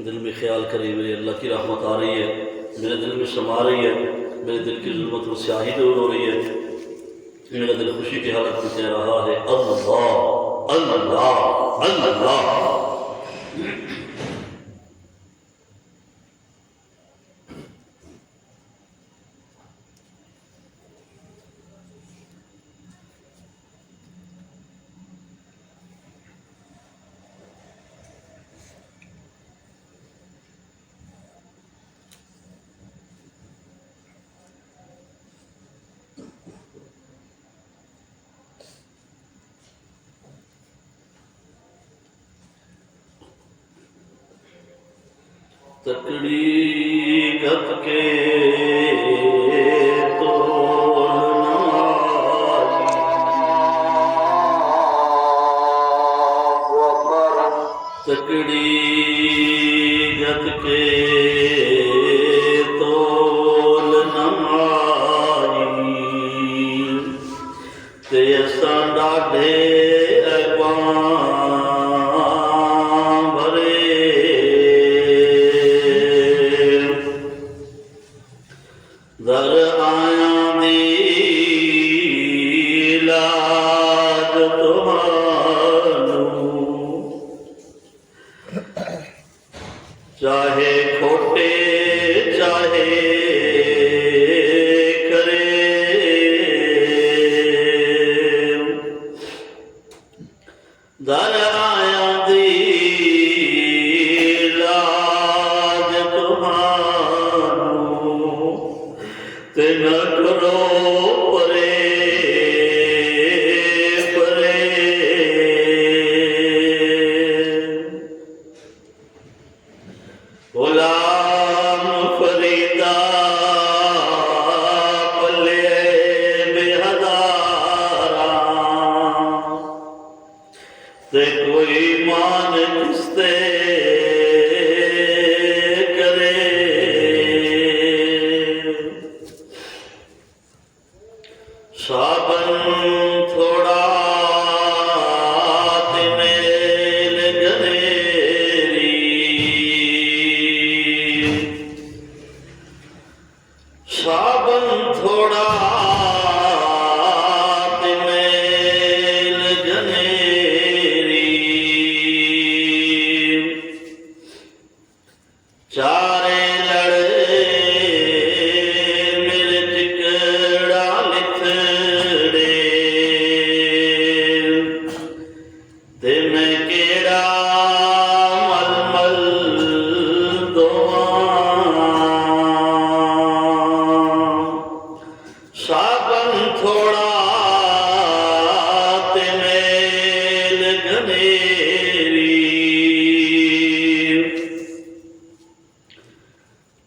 دل میں خیال کریں میرے اللہ کی رحمت آ رہی ہے، میرے دل میں سما رہی ہے، میرے دل کی ظلمت و سیاہی دور ہو رہی ہے، میرا دل خوشی کی حالت میں کہہ رہا ہے اللہ اللہ اللہ۔ تکڑی گت کے تکڑی گت کے تول نمائی تیسا ڈاڈے چاہے کھوٹے چاہے کرے در آیا دی لاج تمہارو تے نہ کرو پرے غلام فریدہ پلے بے ہزاراں تے کوئی مان کستے کرے شابن تھوڑا میل گنیری چارے لڑے میرے چکڑا لتھڑے تے میں کیڑا مل مل دواں سابن تھوڑا تے میل گھنیری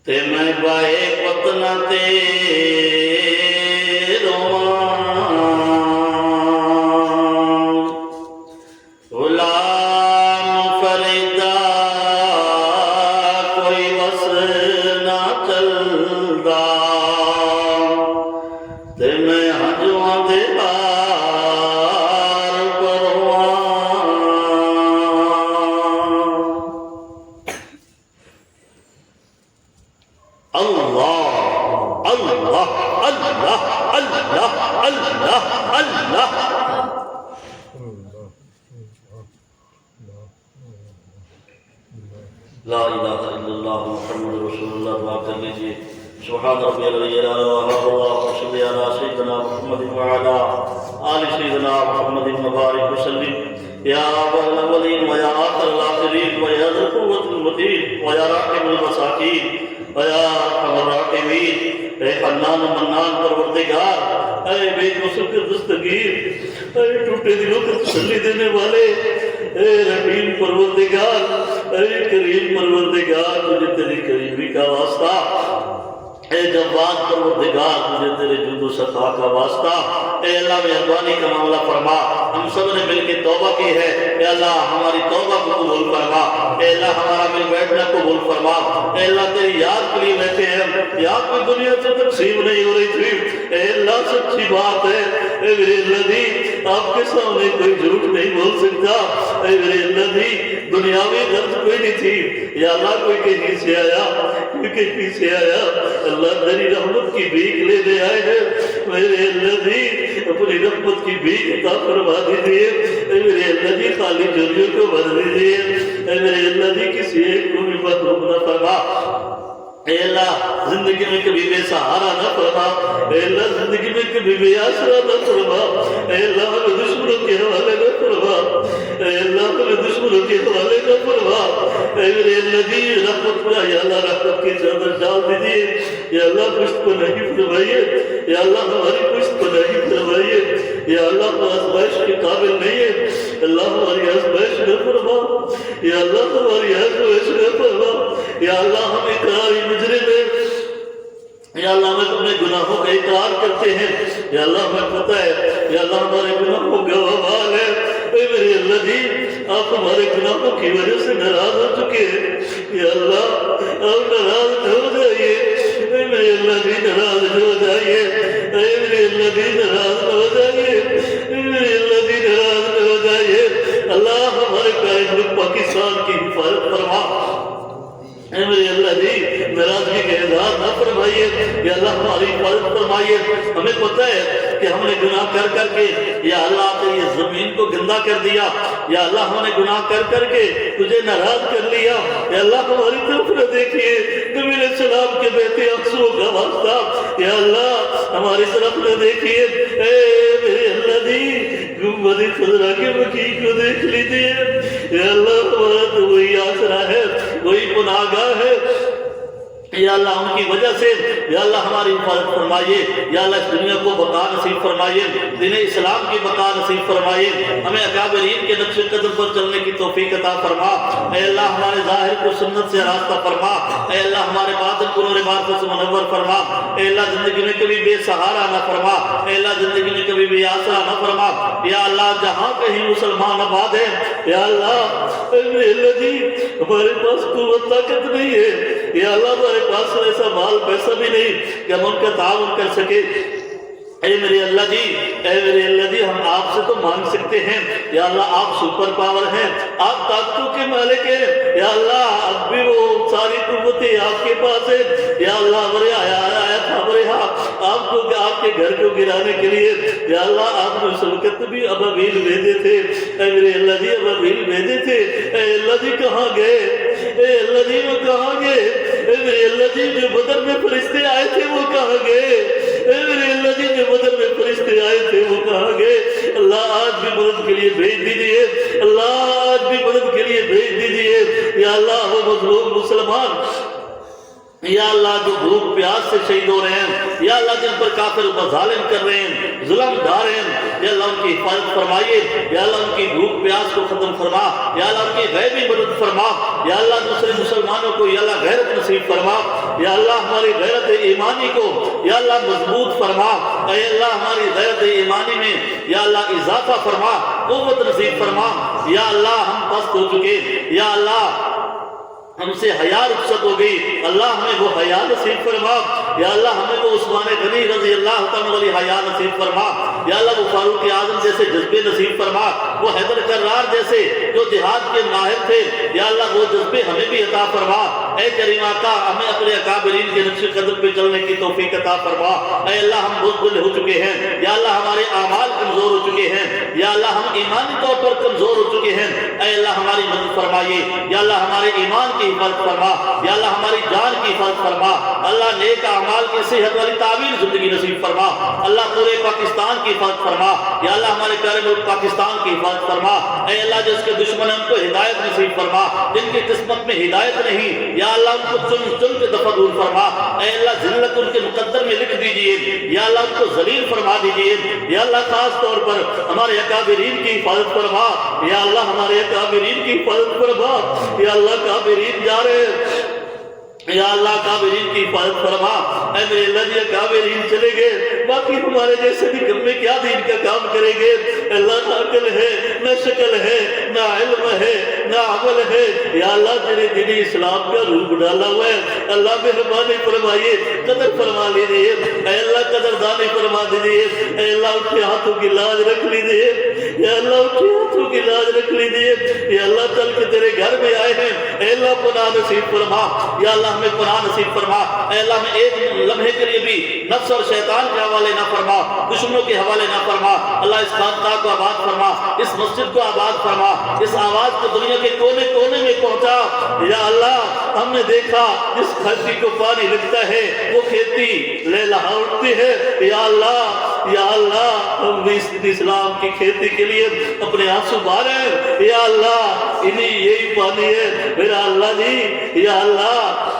تے میں بائے پتنا تے رواں غلام فریدا کوئی وس نہ چلدا تے میں ہنجواں دے بار پرواں اللہ اللہ اللہ اللہ اللہ اللہ لا الہ الا اللہ محمد رسول اللہ دعا کر لیجیے سبحان ربی العلی اللہم صلی علی سیدنا محمد وعلی آل سیدنا محمد مبارک وسلم یا اول الاولین ویا آخر الاخرین ویا ذی القوۃ المتین ویا راحم المساکین ویا ارحم الراحمین اے حنان و منان پروردگار اے بے قصور کے دستگیر اے ٹوٹے دلوں کو تسلی دینے والے اے رحیم پروردگار اے کریم پروردگار تجھے تیری قریبی کا واسطہ اے جواد پروردگار تجھے تیرے جود و صفا کا واسطہ اے اللہ مہربانی کا معاملہ فرما ہم سب نے مل کے توبہ کی ہے اے اللہ ہماری توبہ کو قبول فرما اے اللہ ہمارا مل بیٹھنا قبول فرما اے اللہ تیری یاد کے لیے بیٹھے ہیں یاد کوئی دنیا سے تقسیم نہیں ہو رہی تھی اے اللہ سچی بات ہے اے میرے اللہ دی آپ کے سامنے کوئی جھوٹ نہیں بول سکتا اے میرے اللہ دی دنیاوی غرض کوئی نہیں تھی یا اللہ کوئی کہیں سے آیا کوئی کہیں سے آیا اللہ تیری رحمت کی بھیک لے دے آئے ہیں میرے اللہ دی اپنی رحمت کی بھیک عطا فرما دیجیے اے میرے اللہ دی خالی جھولیوں کو بھر دیجیے اے میرے اللہ دی کسی ایک کو بھی محروم نہ فرما اے اللہ زندگی میں کبھی بے سہارا نہ فرما اے اللہ زندگی میں کبھی بے آسرا نہ فرما اے اللہ ہمیں دشمنوں کے حوالے نہ فرما اے اللہ ہمیں دشمنوں کے حوالے نہ فرما اے میرے اللہ دی رحمت پر یا اللہ رحمت کی چادر ڈال دیجیے یا اللہ پشت کو نہیں فرمائیے یا اللہ ہماری پشت کو نہیں فرمائیے یا اللہ ہم آزمائش کے قابل نہیں ہے اللہ ہماری آزمائش نہ فرما یا اللہ ہماری آزمائش نہ فرما یا اللہ ہم اقراری مجرم ہے یا اللہ ہمیں اپنے گناہوں کا اقرار کرتے ہیں یا اللہ ہمیں پتہ ہے یا اللہ ہمارے گناہوں کا وبال ہے اے میرے اللہ جی آپ ہمارے گناہوں کی وجہ سے ناراض ہو چکے ہیں یا اللہ آپ ناراض نہ ہو جائیے اے میرے اللہ جی ناراض نہ ہو جائیے اے میرے اللہ جی ناراض نہ ہو جائیے اے میرے اللہ جی ناراض نہ ہو جائیے اللہ ہمارے قائد ملک پاکستان کی حفاظت فرما اے میرے اللہ جی ناراضگی کا اظہار نہ فرمائیے یا اللہ ہماری حفاظت فرمائیے ہمیں پتہ ہے کہ ہم نے گناہ کر کر کے یا اللہ تیری زمین کو گندا کر دیا یا اللہ ہم نے گناہ کر کر کے تجھے ناراض کر لیا یا اللہ ہماری طرف نہ دیکھیے نبی علیہ السلام کے بہتے آنسوؤں کا واسطہ یا اللہ ہماری طرف نہ دیکھیے اے میرے اللہ جی گنبد خضرا کے مکی کو دیکھ لیجیے یا اللہ ہمارا تو وہی آسرا ہے وہی پناہگاہ ہے یا اللہ ان کی وجہ سے یا اللہ ہماری حفاظت فرمائیے یا اللہ اس دنیا کو بقا نصیب فرمائیے دین اسلام کی بقا نصیب فرمائیے ہمیں اکابرین کے نقش قدم پر چلنے کی توفیق عطا فرما اے اللہ ہمارے ظاہر کو سنت سے راستہ فرما اے اللہ ہمارے باطن کو نور معرفت سے منور فرما اے اللہ زندگی میں کبھی بے سہارا نہ فرما اے اللہ زندگی میں کبھی بے آسرا نہ فرما یا اللہ جہاں کہیں مسلمان آباد ہے یا اللہ اے اللہ جی ہمارے پاس قوت طاقت نہیں ہے یا اللہ ہمارے پاس ایسا مال پیسہ بھی نہیں کہ ہم ان کا تعاون کر سکے اے میرے اللہ جی ہم آپ سے تو مانگ سکتے ہیں یا اللہ آپ سپر پاور ہیں آپ طاقتوں کے مالک ہیں یا اللہ اب بھی وہ ساری قوتیں آپ کے پاس ہیں یا اللہ آیا تھا آپ کو آپ کے گھر کو گرانے کے لیے یا اللہ آپ نے اس وقت بھی ابابیل بھیجے تھے اے میرے اللہ جی ابابیل بھیجے تھے اے اللہ جی کہاں گئے اے اللہ جی وہ کہاں گئے اے میرے اللہ جی جو بدر میں فرشتے آئے تھے وہ کہاں گئے؟ اے میرے اللہ جی جو بدر میں فرشتے آئے تھے وہ کہاں گئے؟ اللہ آج بھی مدد کے لیے بھیج دیجئے، اللہ آج بھی مدد کے لیے بھیج دیجئے یا اللہ۔ وہ مظلوم مسلمان یا اللہ جو بھوک پیاس سے شہید ہو رہے ہیں یا اللہ جن پر کافر ظالم کر رہے ہیں، ظلم ڈھا رہے ہیں، یا اللہ ان کی حفاظت فرمائیے، یا اللہ ان کی بھوک پیاس کو ختم فرما، یا اللہ ان کی غیبی مدد فرما، یا اللہ دوسرے مسلمانوں کو یا اللہ غیرت نصیب فرما، یا اللہ ہماری غیرت ایمانی کو یا اللہ مضبوط فرما، اے اللہ ہماری غیرت ایمانی میں یا اللہ اضافہ فرما، قوت نصیب فرما، یا اللہ ہم پست ہو چکے، یا اللہ ہم سے حیا رخصت ہو گئی، اللہ ہمیں وہ حیا نصیب فرما، یا اللہ ہمیں وہ عثمان غنی رضی اللہ تعالیٰ والی حیا نصیب فرما، یا اللہ وہ فاروق اعظم جیسے جذبے نصیب فرما، وہ حیدر کرار جیسے جو جہاد کے ماہر تھے، یا اللہ وہ جذبے ہمیں بھی عطا فرما، اے کریم آقا ہمیں اپنے اکابرین کے نقش قدم پہ چلنے کی توفیق عطا فرما، اے اللہ ہم بزدل ہو چکے ہیں، یا اللہ ہمارے اعمال کمزور ہو چکے ہیں، یا اللہ ہم ایمانی طور پر کمزور ہو چکے ہیں، اے اللہ ہماری مدد فرمائیے، یا اللہ ہمارے ایمان کی حفاظت فرما، یا اللہ ہماری جان کی حفاظت فرما، اللہ نیک اعمال کی صحت والی تعبیر زندگی نصیب فرما، اللہ پورے پاکستان کی حفاظت فرما، یا اللہ ہمارے پیارے ملک پاکستان کی حفاظت فرما، اے اللہ جس کے دشمن ہیں ان کو ہدایت نصیب فرما، جن کی قسمت میں ہدایت نہیں یا اللہ ان کو چن چن کے دفع دور فرما، اے اللہ ذلت ان کے مقدر میں لکھ دیجئے، یا اللہ ان کو ذلیل فرما دیجئے، یا اللہ خاص طور پر ہمارے اکابرین کی حفاظت فرما، یا اللہ ہمارے اکابرین کی حفاظت فرما، یا اللہ کابرین جا رہے یا اللہ کابرین کی حفاظت فرما، اے میرے اللہ جی کابرین چلے گئے، باقی ہمارے جیسے بھی کم میں کیا دین کا کام کریں گے؟ اللہ نہ عقل ہے نہ شکل ہے نہ علم ہے نہ عمل ہے، یا اللہ تیرے دین اسلام کا روح ڈالا ہوا ہے، اللہ مہربانی فرمائیے، قدر فرما لیجیے، اے اللہ قدردانی فرما دیجیے، اے اللہ اٹھے ہاتھوں کی لاج رکھ لیجیے، یا اللہ اٹھے ہاتھوں کی لاج رکھ لیجیے، یا اللہ چل کے تیرے گھر میں آئے ہیں، اے اللہ پناہ نصیب فرما، یا اللہ ہمیں پناہ نصیب فرما، اے اللہ ہمیں ایک لمحے کے لیے بھی نفس اور شیطان کے حوالے نہ فرما، دشمنوں کے حوالے نہ فرما، اللہ اس خانقاہ کو آباد فرما، اس مسجد کو آباد فرما، اس آواز کو دنیا کے کونے کونے میں پہنچا، یا اللہ ہم نے دیکھا جس کھیتی کو پانی لگتا ہے وہ کھیتی لہلہا اٹھتی ہے، یا اللہ ہم بھی اس اسلام کی کھیتی کے لیے اپنے آنسو بہائیں، یا اللہ انہیں یہی پانی ہے میرا اللہ جی، یا اللہ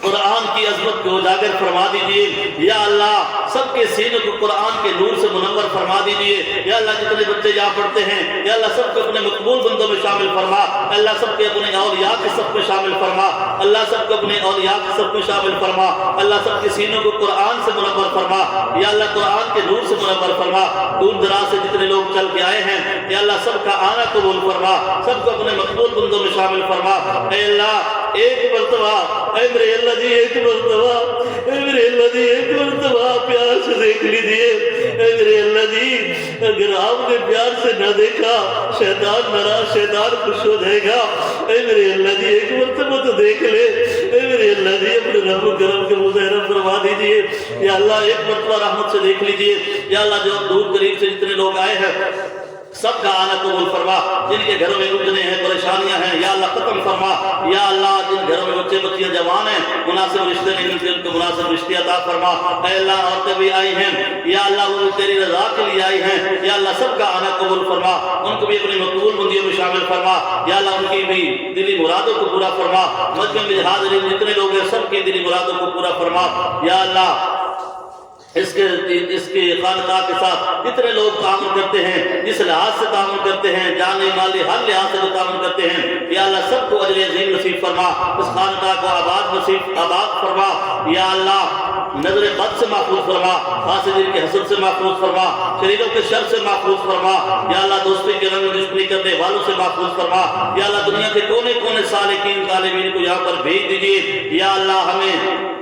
قرآن کی عظمت کو اجاگر فرما دیجئے، یا اللہ سب کے سینوں کو قرآن کے نور سے منور فرما دیجئے، یا اللہ جتنے بچے یہاں پڑھتے ہیں یا اللہ سب کو اپنے مقبول بندوں میں شامل فرما، اللہ سب کے اپنے اولیاء کے سب میں شامل فرما، اللہ سب کو اپنے اولیاء کے سب میں شامل فرما، اللہ سب کے سینوں کو قرآن سے منور فرما، یا اللہ قرآن کے نور سے منور فرما، دور دراز سے جتنے لوگ چل کے آئے ہیں یا اللہ سب کا آنا قبول فرما، سب کو اپنے مقبول بندوں میں شامل فرما، اے اللہ ایک مرتبہ، اے میرے اللہ جی ایک مرتبہ، اے میرے اللہ جی ایک مرتبہ پیار سے دیکھ لیجئے، اے میرے اللہ جی اگر آپ نے پیار سے نہ دیکھا شیطان ناراض، شیطان خوش ہو جائے گا، اے میرے اللہ جی ایک مرتبہ تو دیکھ لے، اے میرے اللہ جی اپنے رحم و کرم کے مظاہرہ فرما دیجئے، یا اللہ ایک مرتبہ رحمت سے دیکھ لیجئے، یا اللہ جو دور قریب سے جتنے لوگ آئے ہیں سب کا آنا قبول فرما، جن کے گھروں میں الجھنیں ہیں پریشانیاں ہیں یا اللہ ختم فرما، یا اللہ جن گھروں میں بچے بچیاں جوان ہیں مناسب رشتے نہیں ملتے ان کو مناسب رشتے عطا فرما، اے اللہ عورتیں بھی آئی ہیں یا اللہ وہ تیری رضا کے لیے آئی ہیں، یا اللہ سب کا آنا قبول فرما، ان کو بھی اپنی مقبول بندیوں میں شامل فرما، یا اللہ ان کی بھی دلی مرادوں کو پورا فرما، مجمع میں حاضرین جتنے لوگ ہیں سب کی دلی مرادوں کو پورا فرما، یا اللہ اس کے خانقاہ کے ساتھ جتنے لوگ تعامل کرتے ہیں جس لحاظ سے تعامل کرتے ہیں جانے مالی ہر لحاظ سے جو تعامل کرتے ہیں، یا اللہ سب کو اجر عظیم نصیب فرما، اس خانقاہ کو آباد فرما، یا اللہ نظر بد سے محفوظ فرما، حاسدین کے حسد سے محفوظ فرما، شریروں کے شر سے محفوظ فرما، یا اللہ دوستی کے رنگ دشمنی کرنے والوں سے محفوظ فرما، یا اللہ دنیا کے کونے کونے سالکین طالبین کو یہاں پر بھیج دیجیے، یا اللہ ہمیں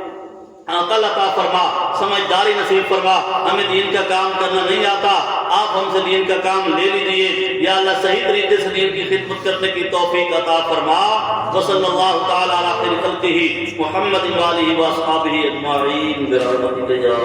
عقل عطا فرما، سمجھداری نصیب فرما، ہمیں دین کا کام کرنا نہیں آتا، آپ ہم سے دین کا کام لے لیجئے، یا اللہ صحیح طریقے سے دین کی خدمت کرنے کی توفیق عطا فرما، وصلی اللہ تعالی علی خیر خلقہ محمد و آلہ و اصحابہ اجمعین برحمتک یا